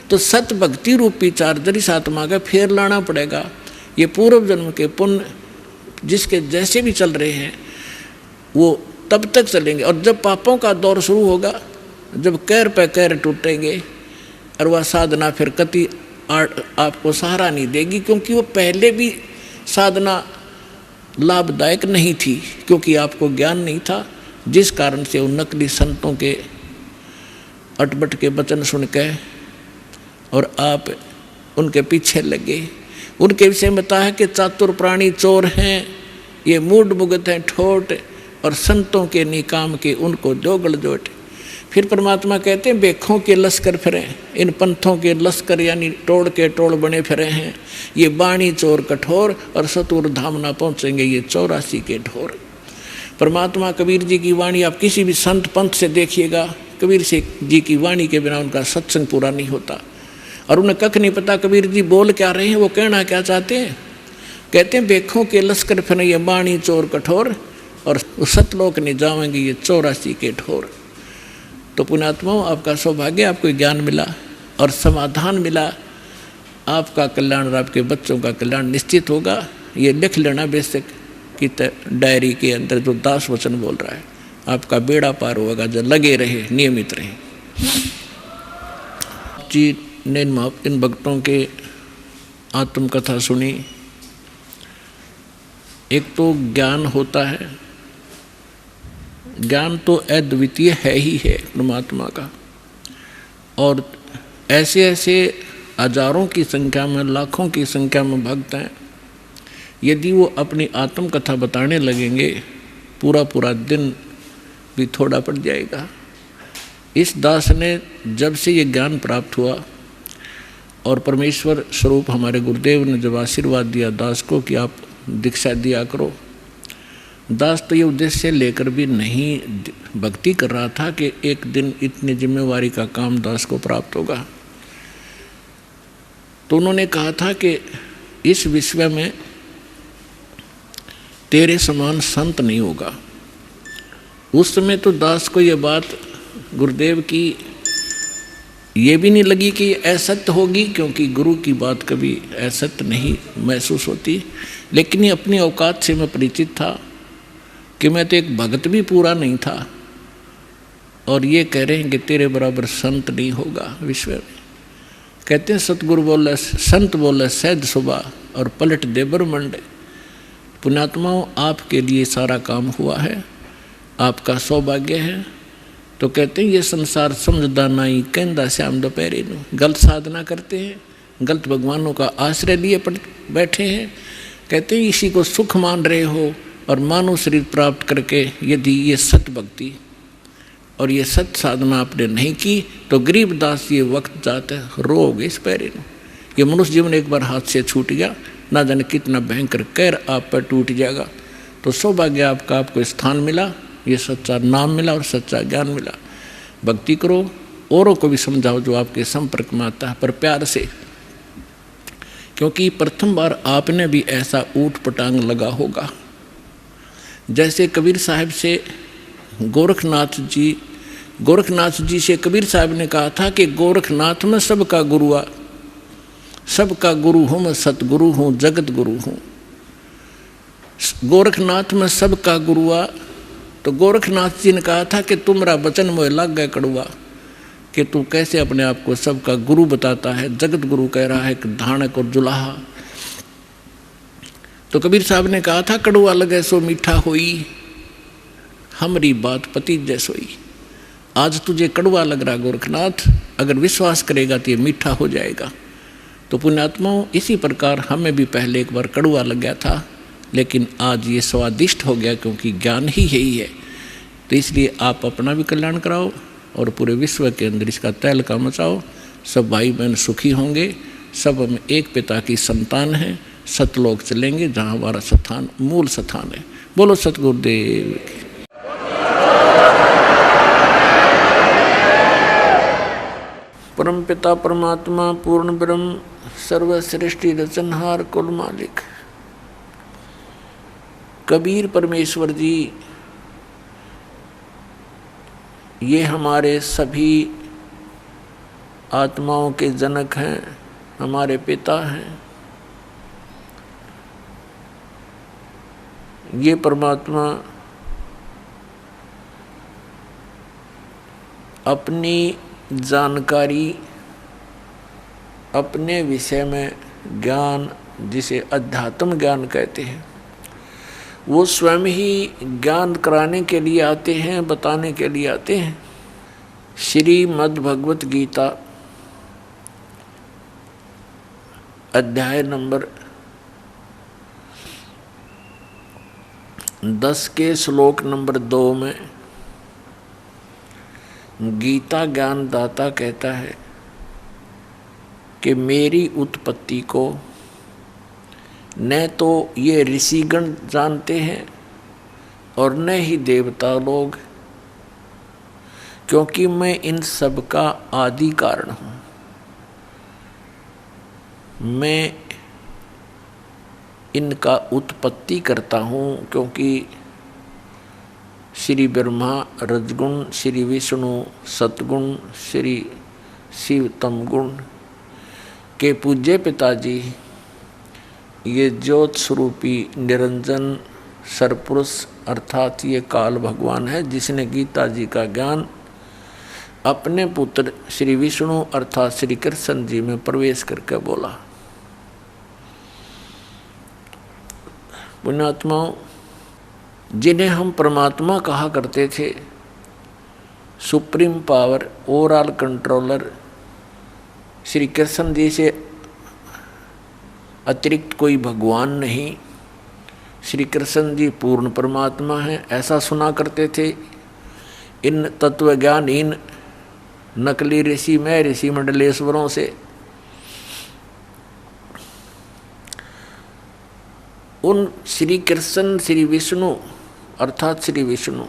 तो सत भक्ति रूपी चार्जर इस आत्मा का फेर लाना पड़ेगा। ये पूर्व जन्म के पुण्य जिसके जैसे भी चल रहे हैं वो तब तक चलेंगे, और जब पापों का दौर शुरू होगा, जब कैर पे कैर टूटेंगे, और वह साधना फिर कति आपको सहारा नहीं देगी, क्योंकि वो पहले भी साधना लाभदायक नहीं थी, क्योंकि आपको ज्ञान नहीं था, जिस कारण से उन नकली संतों के अटबट के वचन सुन के और आप उनके पीछे लगे। उनके विषय में बताया कि चातुर प्राणी चोर हैं, ये मूड मुगत हैं ठोट, और संतों के निकाम के उनको दो गलजोट। फिर परमात्मा कहते हैं बेखों के लश्कर फिरे, इन पंथों के लश्कर यानी टोड़ के टोड़ बने फिरे हैं, ये बाणी चोर कठोर और सतुर धाम ना पहुँचेंगे ये 84 के ढोर। परमात्मा कबीर जी की वाणी आप किसी भी संत पंथ से देखिएगा, कबीर जी की वाणी के बिना उनका सत्संग पूरा नहीं होता, और उन्हें कख नहीं पता कबीर जी बोल क्या रहे हैं, वो कहना क्या चाहते हैं। कहते हैं बेखों के लश्कर फिरे ये बाणी चोर कठोर, और सतलोक नहीं जाएंगे ये 84 के ढोर। तो पुण्यात्माओं, आपका सौभाग्य, आपको ज्ञान मिला और समाधान मिला, आपका कल्याण और आपके बच्चों का कल्याण निश्चित होगा। ये लिख लेना बेशक कि डायरी के अंदर जो दास वचन बोल रहा है, आपका बेड़ा पार होगा। जो लगे रहे, नियमित रहे। जी ने इन भक्तों के आत्मकथा सुनी। एक तो ज्ञान होता है, ज्ञान तो अद्वितीय है ही है परमात्मा का, और ऐसे ऐसे हजारों की संख्या में, लाखों की संख्या में भक्त हैं। यदि वो अपनी आत्मकथा बताने लगेंगे, पूरा पूरा दिन भी थोड़ा पड़ जाएगा। इस दास ने जब से ये ज्ञान प्राप्त हुआ और परमेश्वर स्वरूप हमारे गुरुदेव ने जब आशीर्वाद दिया दास को कि आप दीक्षा दिया करो, दास तो ये उद्देश्य लेकर भी नहीं भक्ति कर रहा था कि एक दिन इतनी जिम्मेवारी का काम दास को प्राप्त होगा। तो उन्होंने कहा था कि इस विश्व में तेरे समान संत नहीं होगा। उस समय तो दास को ये बात गुरुदेव की ये भी नहीं लगी कि असत्य होगी, क्योंकि गुरु की बात कभी असत्य नहीं महसूस होती। लेकिन ये अपनी औकात से मैं परिचित था कि मैं तो एक भगत भी पूरा नहीं था, और ये कह रहे हैं कि तेरे बराबर संत नहीं होगा विश्व में। कहते हैं सतगुरु बोले, संत बोले सहज सुबह और पलट दे ब्रह्मंड। पुण्यात्माओं, आपके लिए सारा काम हुआ है, आपका सौभाग्य है। तो कहते हैं ये संसार समझदा नहीं, कहंदा श्याम दोपहरी नू। गलत साधना करते हैं, गलत भगवानों का आश्रय लिए बैठे हैं। कहते हैं इसी को सुख मान रहे हो, और मानव शरीर प्राप्त करके यदि ये सत भक्ति और ये सत साधना आपने नहीं की तो गरीबदास ये वक्त जाते रोगे इस पैरे नू। ये मनुष्य जीवन एक बार हाथ से छूट गया, ना जाने कितना भयंकर कहर आप पर टूट जाएगा। तो सौभाग्य आपका, आपको स्थान मिला, ये सच्चा नाम मिला और सच्चा ज्ञान मिला। भक्ति करो, औरों को भी समझाओ जो आपके संपर्क में आता है, पर प्यार से, क्योंकि प्रथम बार आपने भी ऐसा ऊट पटांग लगा होगा। जैसे कबीर साहब से गोरखनाथ जी से कबीर साहब ने कहा था कि गोरखनाथ में सबका गुरुआ, सबका गुरु हूँ मैं, सतगुरु हूँ, जगत गुरु हूँ। गोरखनाथ में सबका गुरुआ। तो गोरखनाथ जी ने कहा था कि तुम्हारा वचन मोह लग गए कड़ुआ, कि तू कैसे अपने आप को सबका गुरु बताता है। जगत गुरु कह रहा है कि धानक और जुलाहा। तो कबीर साहब ने कहा था कड़ुआ लगे सो मीठा होई, हमारी बात पति जैसोई। आज तुझे कड़ुआ लग रहा गोरखनाथ, अगर विश्वास करेगा तो ये मीठा हो जाएगा। तो पुण्यात्माओं, इसी प्रकार हमें भी पहले एक बार कड़ुआ लग गया था, लेकिन आज ये स्वादिष्ट हो गया, क्योंकि ज्ञान ही यही है। तो इसलिए आप अपना भी कल्याण कराओ और पूरे विश्व के अंदर इसका तहलका मचाओ। सब भाई बहन सुखी होंगे, सब हम एक पिता की संतान हैं, सतलोक चलेंगे जहाँ हमारा स्थान, मूल स्थान है। बोलो सतगुरुदेव की। परम पिता परमात्मा पूर्ण ब्रह्म सर्वश्रेष्ठी रचनहार कुल मालिक कबीर परमेश्वर जी, ये हमारे सभी आत्माओं के जनक हैं, हमारे पिता हैं। ये परमात्मा अपनी जानकारी, अपने विषय में ज्ञान, जिसे अध्यात्म ज्ञान कहते हैं, वो स्वयं ही ज्ञान कराने के लिए आते हैं, बताने के लिए आते हैं। श्रीमद् भगवत गीता अध्याय नंबर 10 के श्लोक नंबर 2 में गीता ज्ञान दाता कहता है कि मेरी उत्पत्ति को न तो ये ऋषिगण जानते हैं और न ही देवता लोग, क्योंकि मैं इन सब का आदि कारण हूँ। मैं इनका उत्पत्ति करता हूँ, क्योंकि श्री ब्रह्मा रजगुण, श्री विष्णु सतगुण, श्री शिव तमगुण के पूज्य पिताजी ये ज्योत स्वरूपी निरंजन सरपुरुष अर्थात ये काल भगवान है, जिसने गीता जी का ज्ञान अपने पुत्र श्री विष्णु अर्थात श्री कृष्ण जी में प्रवेश करके बोला। पुण्यात्माओं, जिन्हें हम परमात्मा कहा करते थे, supreme power, overall controller, Shri Krishna ji से अतिरिक्त कोई भगवान नहीं, श्री कृष्ण जी पूर्ण परमात्मा हैं, ऐसा सुना करते थे इन तत्वज्ञानहीन नकली ऋषि में ऋषि मंडलेश्वरों से। उन श्री कृष्ण श्री विष्णु अर्थात श्री विष्णु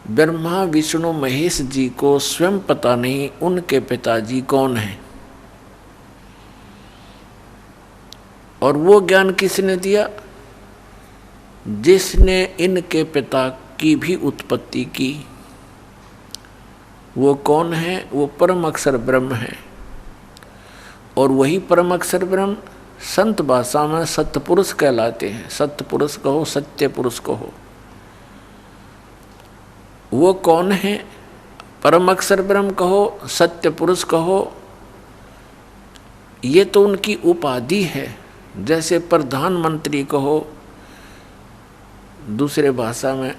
ब्रह्मा विष्णु महेश जी को स्वयं पता नहीं उनके पिताजी कौन हैं, और वो ज्ञान किसने दिया? जिसने इनके पिता की भी उत्पत्ति की। वो कौन है? वो परम अक्षर ब्रह्म है, और वही परम अक्षर ब्रह्म संत भाषा में सत्पुरुष कहलाते हैं। सत्पुरुष कहो, सत्य पुरुष कहो। वो कौन है? परम अक्षर ब्रह्म कहो, सत्य पुरुष कहो, ये तो उनकी उपाधि है। जैसे प्रधानमंत्री कहो, दूसरे भाषा में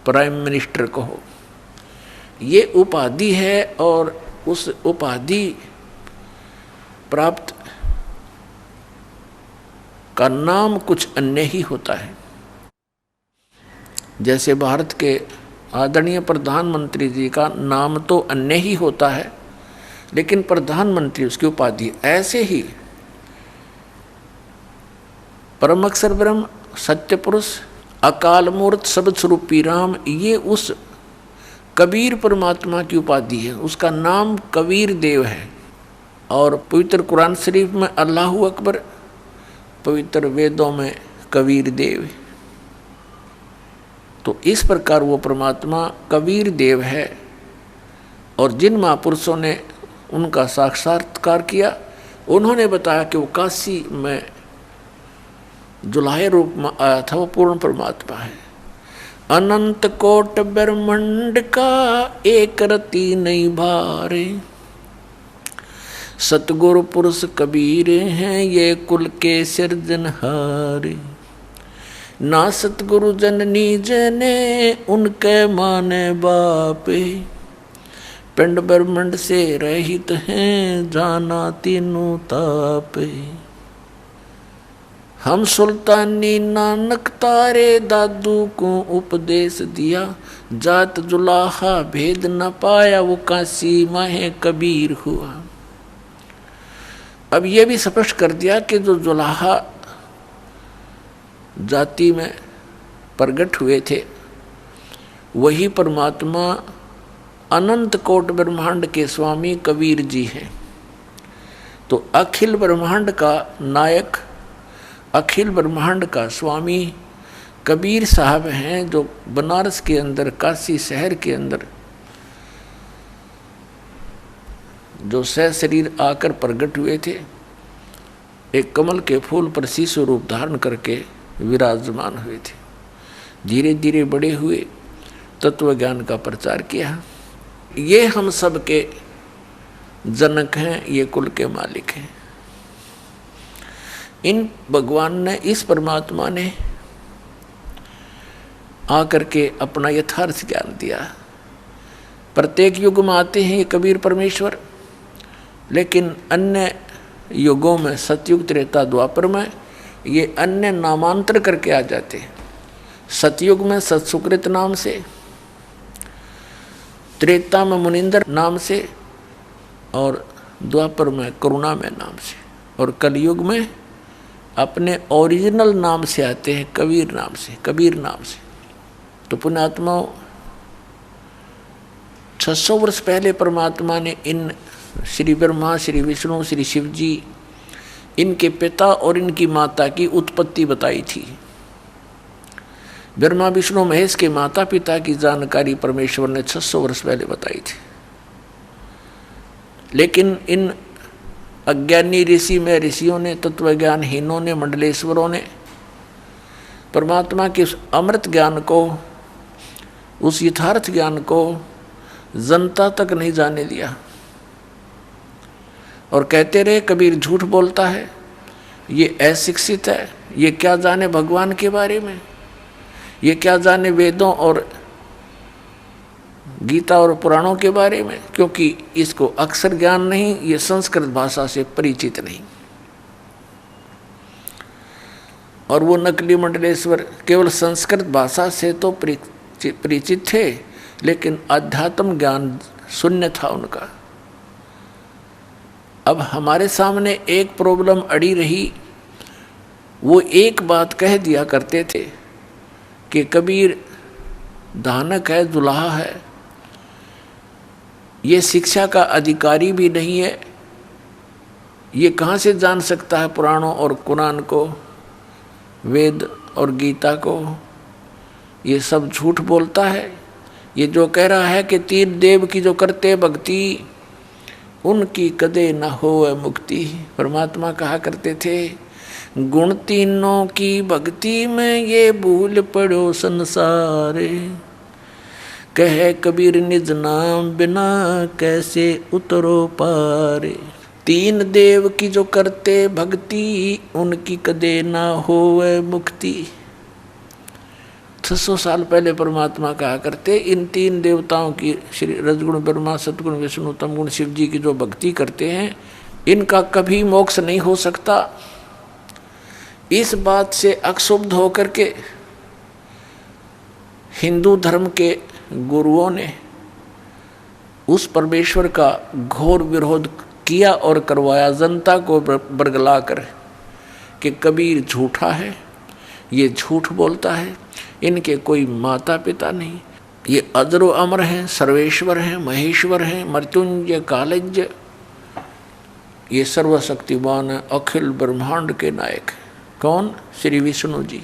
प्राइम मिनिस्टर कहो, ये उपाधि है और उस उपाधि प्राप्त का नाम कुछ अन्य ही होता है। जैसे भारत के आदरणीय प्रधानमंत्री जी का नाम तो अन्य ही होता है, लेकिन प्रधानमंत्री उसकी उपाधि। ऐसे ही परम अक्षर ब्रह्म, सत्य पुरुष, अकाल मूर्त, सबद स्वरूपी राम, ये उस कबीर परमात्मा की उपाधि है। उसका नाम कबीर देव है। और पवित्र कुरान शरीफ में अल्लाहु अकबर, पवित्र वेदों में कबीर देव। तो इस प्रकार वो परमात्मा कबीर देव है। और जिन महापुरुषों ने उनका साक्षात्कार किया, उन्होंने बताया कि वो काशी में जुलाहे रूप में आया था, वो पूर्ण परमात्मा है। अनंत कोट ब्रह्मांड का एक रति नहीं भारे, सतगुरु पुरुष कबीर हैं ये कुल के सिरजनहारे। ना सतगुरु जननी जने उनके माने बापे, पिंड ब्रह्मांड से रहित हैं जाना तीनों तापे। हम सुल्तानी नानक तारे दादू को उपदेश दिया, जात जुलाहा भेद न पाया वो काशी माहे कबीर हुआ। अब ये भी स्पष्ट कर दिया कि जो जुलाहा जाति में प्रकट हुए थे, वही परमात्मा अनंत कोट ब्रह्मांड के स्वामी कबीर जी हैं। तो अखिल ब्रह्मांड का नायक, अखिल ब्रह्मांड का स्वामी कबीर साहब हैं, जो बनारस के अंदर, काशी शहर के अंदर जो सह शरीर आकर प्रकट हुए थे, एक कमल के फूल पर शिशु रूप धारण करके विराजमान हुए थे। धीरे धीरे बड़े हुए, तत्व ज्ञान का प्रचार किया। ये हम सब के जनक हैं, ये कुल के मालिक हैं। इन भगवान ने, इस परमात्मा ने आकर के अपना यथार्थ ज्ञान दिया। प्रत्येक युग में आते हैं ये कबीर परमेश्वर, लेकिन अन्य युगों में, सतयुग, त्रेता, द्वापर में, ये अन्य नामांतर करके आ जाते हैं। सतयुग में सत्सुकृत नाम से, त्रेता में मुनिंदर नाम से, और द्वापर में करुणा में नाम से, और कलयुग में अपने ओरिजिनल नाम से आते हैं, कबीर नाम से, कबीर नाम से। तो पुण्यात्माओं, 600 वर्ष पहले परमात्मा ने इन श्री ब्रह्मा, श्री विष्णु, श्री शिव जी, इनके पिता और इनकी माता की उत्पत्ति बताई थी। ब्रह्मा, विष्णु, महेश के माता पिता की जानकारी परमेश्वर ने 600 वर्ष पहले बताई थी। लेकिन इन अज्ञानी ऋषि में ऋषियों ने, तत्वज्ञानहीनों ने, मंडलेश्वरों ने परमात्मा के उस अमृत ज्ञान को, उस यथार्थ ज्ञान को जनता तक नहीं जाने दिया। और कहते रहे कबीर झूठ बोलता है, ये अशिक्षित है, ये क्या जाने भगवान के बारे में, ये क्या जाने वेदों और गीता और पुराणों के बारे में, क्योंकि इसको अक्षर ज्ञान नहीं, ये संस्कृत भाषा से परिचित नहीं। और वो नकली मंडलेश्वर केवल संस्कृत भाषा से तो परिचित थे, लेकिन अध्यात्म ज्ञान शून्य था उनका। अब हमारे सामने एक प्रॉब्लम अड़ी रही। वो एक बात कह दिया करते थे कि कबीर धानक है, दुल्हा है, ये शिक्षा का अधिकारी भी नहीं है, ये कहाँ से जान सकता है पुराणों और कुरान को, वेद और गीता को। ये सब झूठ बोलता है। ये जो कह रहा है कि तीन देव की जो करते भक्ति, उनकी कदे न होए मुक्ति। परमात्मा कहा करते थे, गुण तीनों की भक्ति में ये भूल पड़ो संसारे, कहे कबीर निज नाम बिना कैसे उतरो पारे। तीन देव की जो करते भक्ति, उनकी कदे ना होवे मुक्ति। 600 साल पहले परमात्मा कहा करते, इन तीन देवताओं की, श्री रजगुण ब्रह्मा, सतगुण विष्णु, तमगुण शिव जी की जो भक्ति करते हैं, इनका कभी मोक्ष नहीं हो सकता। इस बात से अक्षुब्ध होकर के हिंदू धर्म के गुरुओं ने उस परमेश्वर का घोर विरोध किया और करवाया, जनता को बरगला कर कि कबीर झूठा है, ये झूठ बोलता है, इनके कोई माता पिता नहीं, ये अजरो अमर हैं, सर्वेश्वर हैं, महेश्वर हैं, मृत्युंजय कालज्य, ये सर्वशक्तिमान है, अखिल ब्रह्मांड के नायक। कौन? श्री विष्णु जी।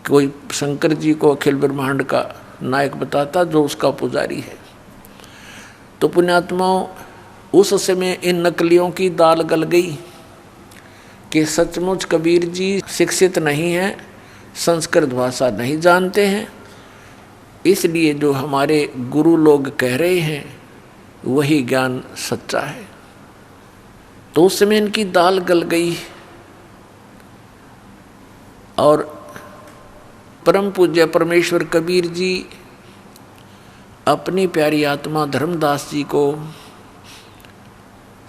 कोई शंकर जी को अखिल ब्रह्मांड का नायक बताता, जो उसका पुजारी है। तो पुण्यात्माओं, उस समय इन नकलियों की दाल गल गई कि सचमुच कबीर जी शिक्षित नहीं हैं, संस्कृत भाषा नहीं जानते हैं, इसलिए जो हमारे गुरु लोग कह रहे हैं वही ज्ञान सच्चा है। तो उस समय इनकी दाल गल गई और परम पूज्य परमेश्वर कबीर जी अपनी प्यारी आत्मा धर्मदास जी को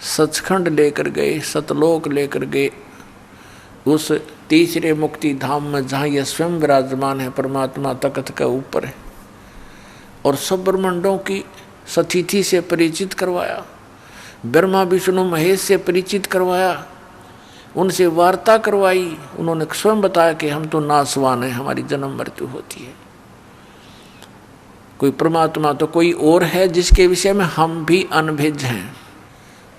सचखंड लेकर गए, सतलोक लेकर गए, उस तीसरे मुक्ति धाम में जहाँ यह स्वयं विराजमान है, परमात्मा तख्त के ऊपर है, और सब ब्रह्मांडों की सतिथि से परिचित करवाया, ब्रह्मा विष्णु महेश से परिचित करवाया, उनसे वार्ता करवाई। उन्होंने स्वयं बताया कि हम तो नासवान हैं, हमारी जन्म मृत्यु होती है, कोई परमात्मा तो कोई और है जिसके विषय में हम भी अनभिज्ञ हैं।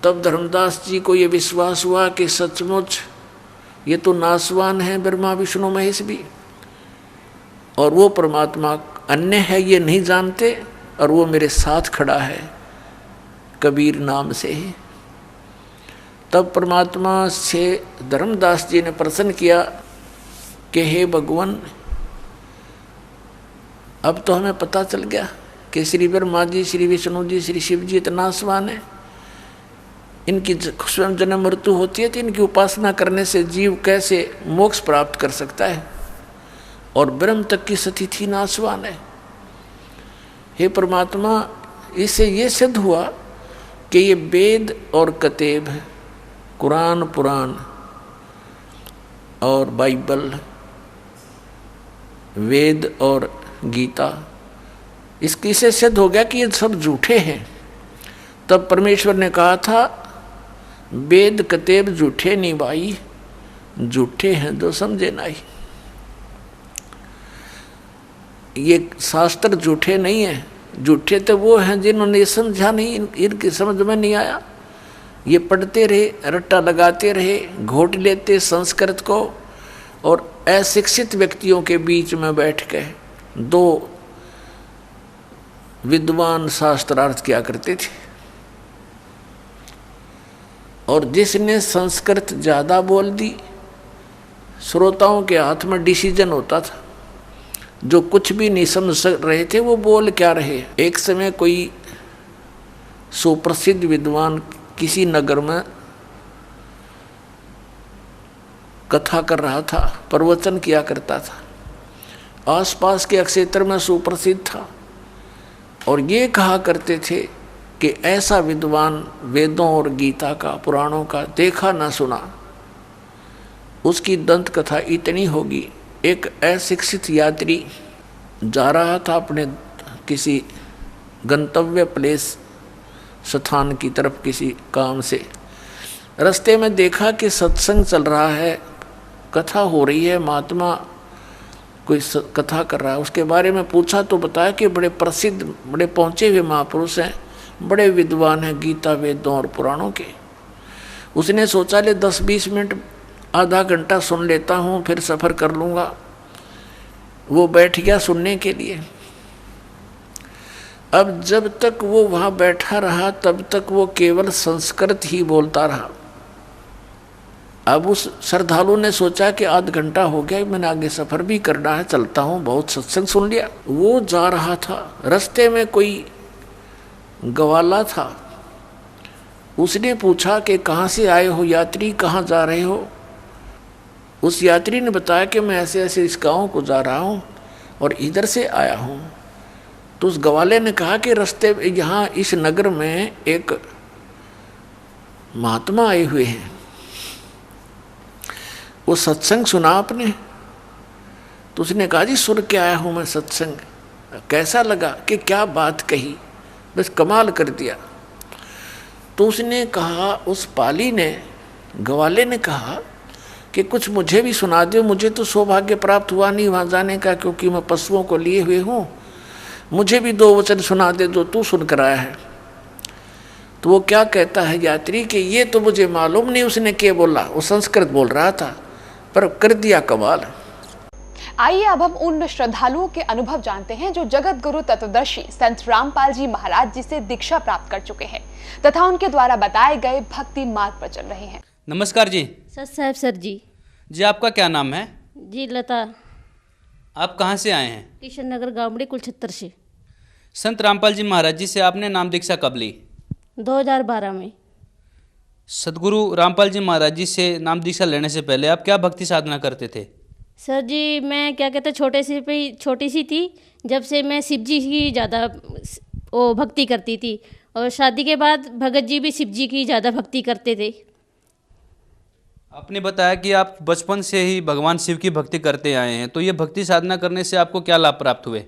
तब धर्मदास जी को ये विश्वास हुआ कि सचमुच ये तो नासवान है, ब्रह्मा विष्णु महेश भी, और वो परमात्मा अन्य है ये नहीं जानते, और वो मेरे साथ खड़ा है कबीर नाम से ही। तब परमात्मा से धर्मदास जी ने प्रश्न किया कि हे भगवान, अब तो हमें पता चल गया कि श्री ब्रह्मा जी, श्री विष्णु जी, श्री शिव जी इतना नासवान है, इनकी स्वयं जन्म मृत्यु होती है, तो इनकी उपासना करने से जीव कैसे मोक्ष प्राप्त कर सकता है, और ब्रह्म तक की स्थिति नासवान है। हे परमात्मा, इससे ये सिद्ध हुआ कि ये वेद और कतेब, कुरान पुराण और बाइबल, वेद और गीता, इसकी से सिद्ध हो गया कि ये सब झूठे हैं। तब परमेश्वर ने कहा था, वेद कतेब झूठे नहीं भाई, झूठे हैं जो समझे नहीं। ये शास्त्र झूठे नहीं है, झूठे तो वो हैं जिन्होंने समझा नहीं, इनकी समझ में नहीं आया, ये पढ़ते रहे, रट्टा लगाते रहे, घोट लेते संस्कृत को, और अशिक्षित व्यक्तियों के बीच में बैठ के दो विद्वान शास्त्रार्थ किया करते थे। और जिसने संस्कृत ज़्यादा बोल दी, श्रोताओं के हाथ में डिसीजन होता था, जो कुछ भी नहीं समझ रहे थे वो बोल क्या रहे। एक समय कोई सुप्रसिद्ध विद्वान किसी नगर में कथा कर रहा था, प्रवचन किया करता था, आसपास के क्षेत्र में सुप्रसिद्ध था, और ये कहा करते थे कि ऐसा विद्वान वेदों और गीता का, पुराणों का देखा ना सुना, उसकी दंत कथा इतनी होगी। एक अशिक्षित यात्री जा रहा था अपने किसी गंतव्य प्लेस स्थान की तरफ किसी काम से, रास्ते में देखा कि सत्संग चल रहा है, कथा हो रही है, महात्मा कोई कथा कर रहा है। उसके बारे में पूछा तो बताया कि बड़े प्रसिद्ध, बड़े पहुँचे हुए महापुरुष हैं, बड़े विद्वान हैं गीता वेदों और पुराणों के। उसने सोचा ले 10-20 मिनट, आधा घंटा सुन लेता हूँ, फिर सफ़र कर लूँगा। वो बैठ गया सुनने के लिए। अब जब तक वो वहाँ बैठा रहा तब तक वो केवल संस्कृत ही बोलता रहा। अब उस श्रद्धालु ने सोचा कि आध घंटा हो गया, मैंने आगे सफ़र भी करना है, चलता हूँ, बहुत सत्संग सुन लिया। वो जा रहा था, रास्ते में कोई ग्वाला था, उसने पूछा कि कहाँ से आए हो यात्री, कहाँ जा रहे हो। उस यात्री ने बताया कि मैं ऐसे ऐसे इस गाँव को जा रहा हूँ और इधर से आया हूँ। तो उस ग्वाले ने कहा कि रास्ते यहाँ इस नगर में एक महात्मा आए हुए हैं, वो सत्संग सुना आपने? तो उसने कहा जी सुन के आया हूँ मैं सत्संग। कैसा लगा? कि क्या बात कही, बस कमाल कर दिया। तो उसने कहा, उस पाली ने, ग्वाले ने कहा कि कुछ मुझे भी सुना दो, मुझे तो सौभाग्य प्राप्त हुआ नहीं वहाँ जाने का, क्योंकि मैं पशुओं को लिए हुए हूँ। मुझे भी 2 वचन सुना दे जो तू सुन कर आया है। तो वो क्या कहता है यात्री कि ये तो मुझे मालूम नहीं उसने क्या बोला, वो संस्कृत बोल रहा था पर कर दिया कमाल। आइए अब हम उन श्रद्धालुओं के अनुभव जानते हैं जो जगत गुरु तत्वदर्शी संत रामपाल जी महाराज जी से दीक्षा प्राप्त कर चुके हैं तथा उनके द्वारा बताए गए भक्ति मार्ग पर चल रहे हैं। नमस्कार जी। सत साहब सर जी। जी आपका क्या नाम है? जी लता। आप कहाँ से आए हैं? किशन नगर गावड़ी कुलछत्तर से। संत रामपाल जी महाराज जी से आपने नाम दीक्षा कब ली? 2012 में। सदगुरु रामपाल जी महाराज जी से नाम दीक्षा लेने से पहले आप क्या भक्ति साधना करते थे? सर जी मैं क्या कहते छोटी सी थी, जब से मैं शिव जी की ज़्यादा वो भक्ति करती थी, और शादी के बाद भगत जी भी शिव जी की ज़्यादा भक्ति करते थे। आपने बताया कि आप बचपन से ही भगवान शिव की भक्ति करते आए हैं, तो ये भक्ति साधना करने से आपको क्या लाभ प्राप्त हुए?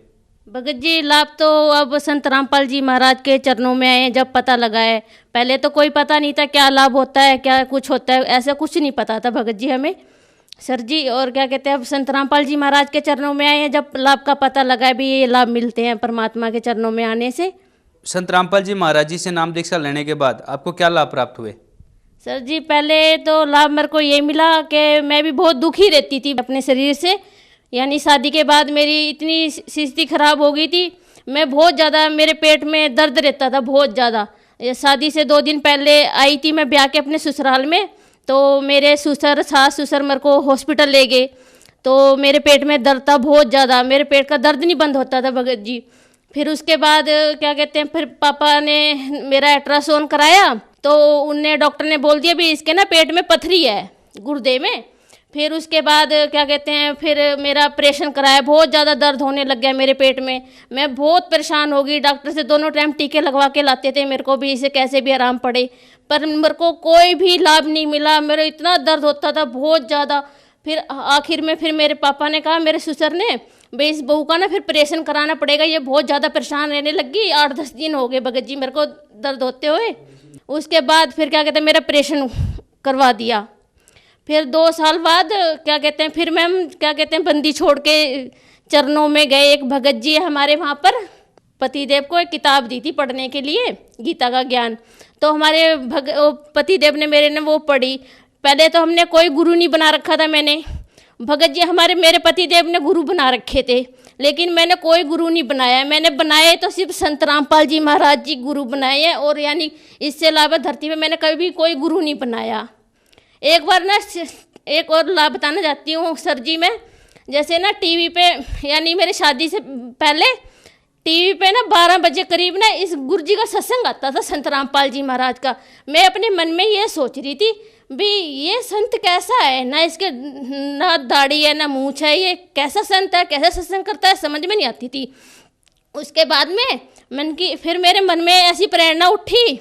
भगत जी लाभ तो अब संत रामपाल जी महाराज के चरणों में आए जब पता लगा है। पहले तो कोई पता नहीं था क्या लाभ होता है, क्या कुछ होता है, ऐसा कुछ नहीं पता था भगत जी हमें सर जी। और क्या कहते हैं, अब संत रामपाल जी महाराज के चरणों में आए हैं जब लाभ का पता लगा है, भी ये लाभ मिलते हैं परमात्मा के चरणों में आने से। संत रामपाल जी महाराज जी से नाम दीक्षा लेने के बाद आपको क्या लाभ प्राप्त हुए? सर जी पहले तो लाभ मेरे को ये मिला कि मैं भी बहुत दुखी रहती थी अपने शरीर से, यानी शादी के बाद मेरी इतनी स्थिति खराब हो गई थी, मैं बहुत ज़्यादा, मेरे पेट में दर्द रहता था बहुत ज़्यादा। शादी से 2 दिन पहले आई थी मैं ब्याह के अपने ससुराल में, तो मेरे सास ससुर मेरे को हॉस्पिटल ले गए, तो मेरे पेट में दर्द था बहुत ज़्यादा, मेरे पेट का दर्द नहीं बंद होता था भगत जी। फिर उसके बाद क्या कहते हैं, फिर पापा ने मेरा अल्ट्रासाउंड कराया, तो उनने डॉक्टर ने बोल दिया भी इसके ना पेट में पथरी है गुर्दे में। फिर उसके बाद क्या कहते हैं, फिर मेरा ऑपरेशन कराया, बहुत ज़्यादा दर्द होने लग गया मेरे पेट में, मैं बहुत परेशान हो गई। डॉक्टर से दोनों टाइम टीके लगवा के लाते थे मेरे को भी, इसे कैसे भी आराम पड़े, पर मेरे को कोई भी लाभ नहीं मिला, मेरा इतना दर्द होता था बहुत ज़्यादा। फिर आखिर में फिर मेरे पापा ने कहा, मेरे ससुर ने, भाई इस बहू का ना फिर ऑपरेशन कराना पड़ेगा, ये बहुत ज़्यादा परेशान रहने लगी। 8-10 दिन हो गए भगत जी मेरे को दर्द होते हुए। उसके बाद फिर क्या कहते हैं, मेरा ऑपरेशन करवा दिया। फिर 2 साल बाद क्या कहते हैं, फिर मैम क्या कहते हैं, बंदी छोड़ के चरणों में गए। एक भगत जी हमारे वहाँ पर पतिदेव को एक किताब दी थी पढ़ने के लिए, गीता का ज्ञान, तो हमारे पतिदेव ने मेरे ने वो पढ़ी। पहले तो हमने कोई गुरु नहीं बना रखा था मैंने, भगत जी मेरे पतिदेव ने गुरु बना रखे थे, लेकिन मैंने कोई गुरु नहीं बनाया। मैंने बनाए तो सिर्फ संत रामपाल जी महाराज जी गुरु बनाए हैं, और यानी इससे अलावा धरती पे मैंने कभी कोई गुरु नहीं बनाया। एक बार ना एक और लाभ बताना चाहती हूँ सर जी मैं, जैसे ना टीवी पे, यानी मेरे शादी से पहले टीवी पे ना 12 बजे करीब ना इस गुरु जी का सत्संग आता था संत रामपाल जी महाराज का। मैं अपने मन में ये सोच रही थी भी ये संत कैसा है, ना इसके ना दाढ़ी है ना मूंछ है, ये कैसा संत है, कैसा सत्संग करता है, समझ में नहीं आती थी। उसके बाद में फिर मेरे मन में ऐसी प्रेरणा उठी,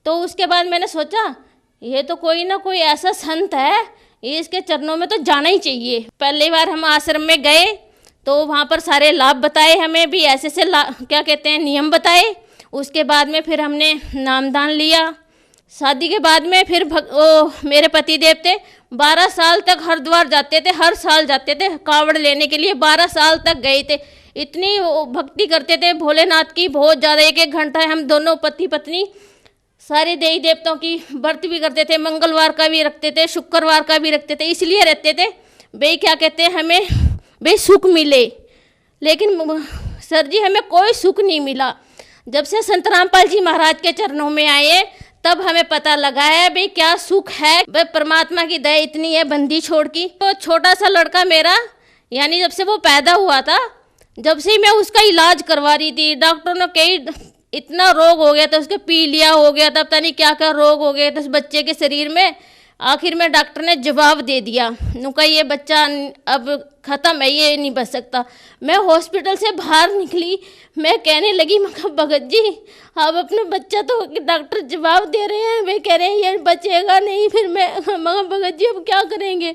तो उसके बाद मैंने सोचा ये तो कोई ना कोई ऐसा संत है, ये इसके चरणों में तो जाना ही चाहिए। पहली बार हम आश्रम में गए तो वहाँ पर सारे लाभ बताए हमें भी, ऐसे से क्या कहते हैं नियम बताए। उसके बाद में फिर हमने नामदान लिया। शादी के बाद में फिर मेरे पति देव थे, 12 साल तक हरिद्वार जाते थे, हर साल जाते थे कावड़ लेने के लिए, 12 साल तक गए थे। इतनी भक्ति करते थे भोलेनाथ की बहुत ज़्यादा, 1-1 घंटा हम दोनों पति पत्नी सारे देवी देवताओं की व्रत भी करते थे, मंगलवार का भी रखते थे, शुक्रवार का भी रखते थे। इसलिए रहते थे भाई क्या कहते हैं हमें भाई सुख मिले, लेकिन सर जी हमें कोई सुख नहीं मिला। जब से संत रामपाल जी महाराज के चरणों में आए तब हमें पता लगा है भाई क्या सुख है, भाई परमात्मा की दया इतनी है बंदी छोड़ की। तो छोटा सा लड़का मेरा, यानी जब से वो पैदा हुआ था, जब से मैं उसका इलाज करवा रही थी, डॉक्टरों ने कई इतना रोग हो गया था, उसके पीलिया हो गया था, पता नहीं क्या क्या रोग हो गया था उस बच्चे के शरीर में। आखिर में डॉक्टर ने जवाब दे दिया, नुका ये बच्चा अब ख़त्म है, ये नहीं बच सकता। मैं हॉस्पिटल से बाहर निकली, मैं कहने लगी मगर भगत जी अब अपने बच्चा तो डॉक्टर जवाब दे रहे हैं, वे कह रहे हैं ये बचेगा नहीं, फिर मैं मगर भगत जी अब क्या करेंगे।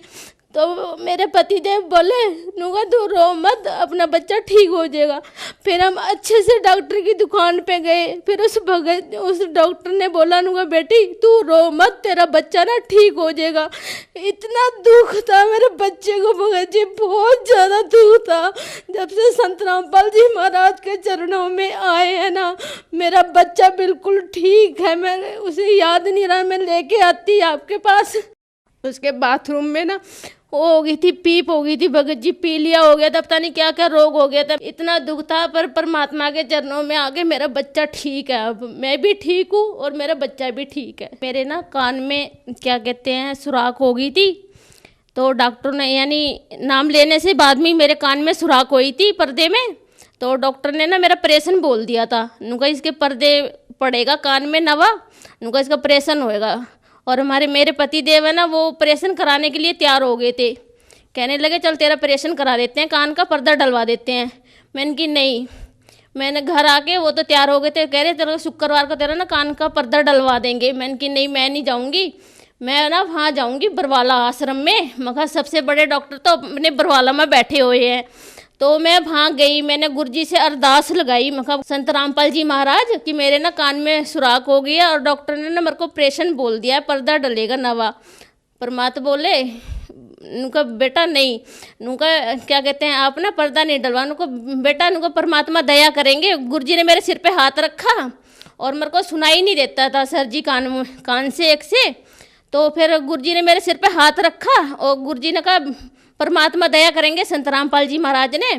तो मेरे पतिदेव बोले नुका तू रो मत, अपना बच्चा ठीक हो जाएगा। फिर हम अच्छे से डॉक्टर की दुकान पे गए, फिर उस डॉक्टर ने बोला नुका बेटी तू रो मत, तेरा बच्चा ना ठीक हो जाएगा। इतना दुख था मेरे बच्चे को भगत जी, बहुत ज़्यादा दुख था। जब से संत रामपाल जी महाराज के चरणों में आए हैं ना, मेरा बच्चा बिल्कुल ठीक है। मैं उसे याद नहीं रहा, मैं लेके आती आपके पास। उसके बाथरूम में ना वो हो गई थी, पीप हो गई थी भगत जी, पीलिया हो गया था, पता नहीं क्या क्या रोग हो गया था। इतना दुख था, पर परमात्मा के चरणों में आके मेरा बच्चा ठीक है। अब मैं भी ठीक हूँ और मेरा बच्चा भी ठीक है। मेरे ना कान में क्या कहते हैं सुराख हो गई थी, तो डॉक्टर ने यानी नाम लेने से बाद में मेरे कान में सुराख हुई थी पर्दे में, तो डॉक्टर ने ना मेरा ऑपरेशन बोल दिया था। नुका इसके पर्दे पड़ेगा कान में नवा, नुका इसका ऑपरेशन होएगा। और मेरे पति देव है ना, वो ऑपरेशन कराने के लिए तैयार हो गए थे, कहने लगे चल तेरा ऑपरेशन करा देते हैं, कान का पर्दा डलवा देते हैं। मैंने कि नहीं, मैंने घर आके वो तो तैयार हो गए थे, कह रहे तेरा शुक्रवार को तेरा ना कान का पर्दा डलवा देंगे। मैंने कि नहीं मैं नहीं जाऊँगी, मैं ना वहाँ जाऊँगी बरवाला आश्रम में, मगर सबसे बड़े डॉक्टर तो अपने बरवाला में बैठे हुए हैं। तो मैं वहाँ गई, मैंने गुरुजी से अरदास लगाई, मगर संत रामपाल जी महाराज कि मेरे ना कान में सुराख हो गया और डॉक्टर ने ना मेरे को ऑपरेशन बोल दिया है, पर्दा डलेगा नवा। परमात्मा बोले उनका बेटा नहीं, उनका क्या कहते हैं आप ना पर्दा नहीं डलवा, उनको बेटा उनको परमात्मा दया करेंगे। गुरुजी ने मेरे सिर पे हाथ रखा और मेरे को सुनाई नहीं देता था सर जी कान से एक से। तो फिर गुरुजी ने मेरे सिर पे हाथ रखा और गुरुजी ने कहा परमात्मा दया करेंगे संत रामपाल जी महाराज ने।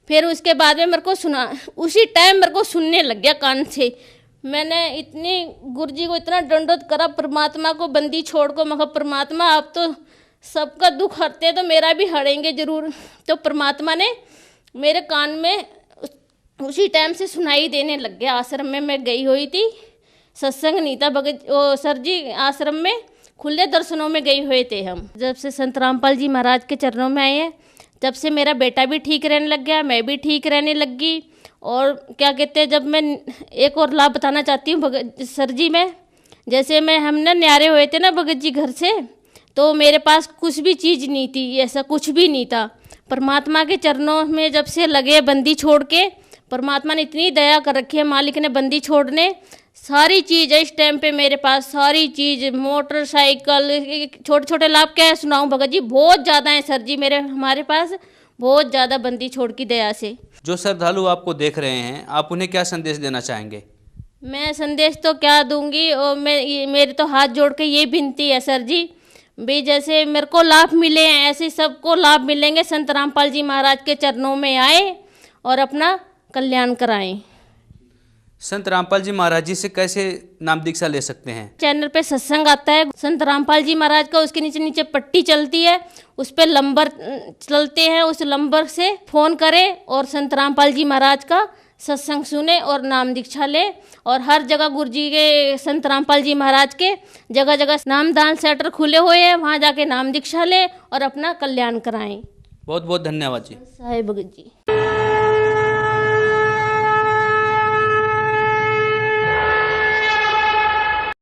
फिर उसके बाद में मेरे को सुना, उसी टाइम मेरे को सुनने लग गया कान से। मैंने इतनी गुरुजी को इतना दंडोत करा, परमात्मा को बंदी छोड़ को, मगर परमात्मा आप तो सबका दुख हरते तो मेरा भी हरेंगे ज़रूर। तो परमात्मा ने मेरे कान में उसी टाइम से सुनाई देने लग गया। आश्रम में मैं गई हुई थी, सत्संग नहीं था भगत ओ सर जी, आश्रम में खुले दर्शनों में गए हुए थे हम। जब से संत रामपाल जी महाराज के चरणों में आए हैं, तब से मेरा बेटा भी ठीक रहने लग गया, मैं भी ठीक रहने लग गई। और क्या कहते हैं, जब मैं एक और लाभ बताना चाहती हूँ भगत सर जी, मैं जैसे हम ना न्यारे हुए थे ना भगत जी घर से, तो मेरे पास कुछ भी चीज़ नहीं थी, ऐसा कुछ भी नहीं था। परमात्मा के चरणों में जब से लगे बंदी छोड़ के, परमात्मा ने इतनी दया कर रखी है, मालिक ने बंदी छोड़ने सारी चीज़ है इस टाइम पे मेरे पास, सारी चीज़ मोटरसाइकिल, छोटे छोटे लाभ क्या सुनाऊं भगत जी, बहुत ज़्यादा है सर जी मेरे हमारे पास, बहुत ज़्यादा बंदी छोड़ की दया से। जो श्रद्धालु आपको देख रहे हैं, आप उन्हें क्या संदेश देना चाहेंगे? मैं संदेश तो क्या दूंगी, और मेरे तो हाथ जोड़ के ये विनती है सर जी, भी जैसे मेरे को लाभ मिले हैं ऐसे सबको लाभ मिलेंगे। संत रामपाल जी महाराज के चरणों में आए और अपना कल्याण कराएं। संत रामपाल जी महाराज जी से कैसे नाम दीक्षा ले सकते हैं? चैनल पे सत्संग आता है संत रामपाल जी महाराज का, उसके नीचे नीचे पट्टी चलती है, उस पर नंबर चलते हैं, उस नंबर से फ़ोन करें और संत रामपाल जी महाराज का सत्संग सुने और नाम दीक्षा ले। और हर जगह गुरुजी के संत रामपाल जी महाराज के जगह जगह नामदान सेंटर खुले हुए हैं, वहाँ जाके नाम दीक्षा ले और अपना कल्याण कराएं। बहुत बहुत धन्यवाद जी। साहेब भगत जी।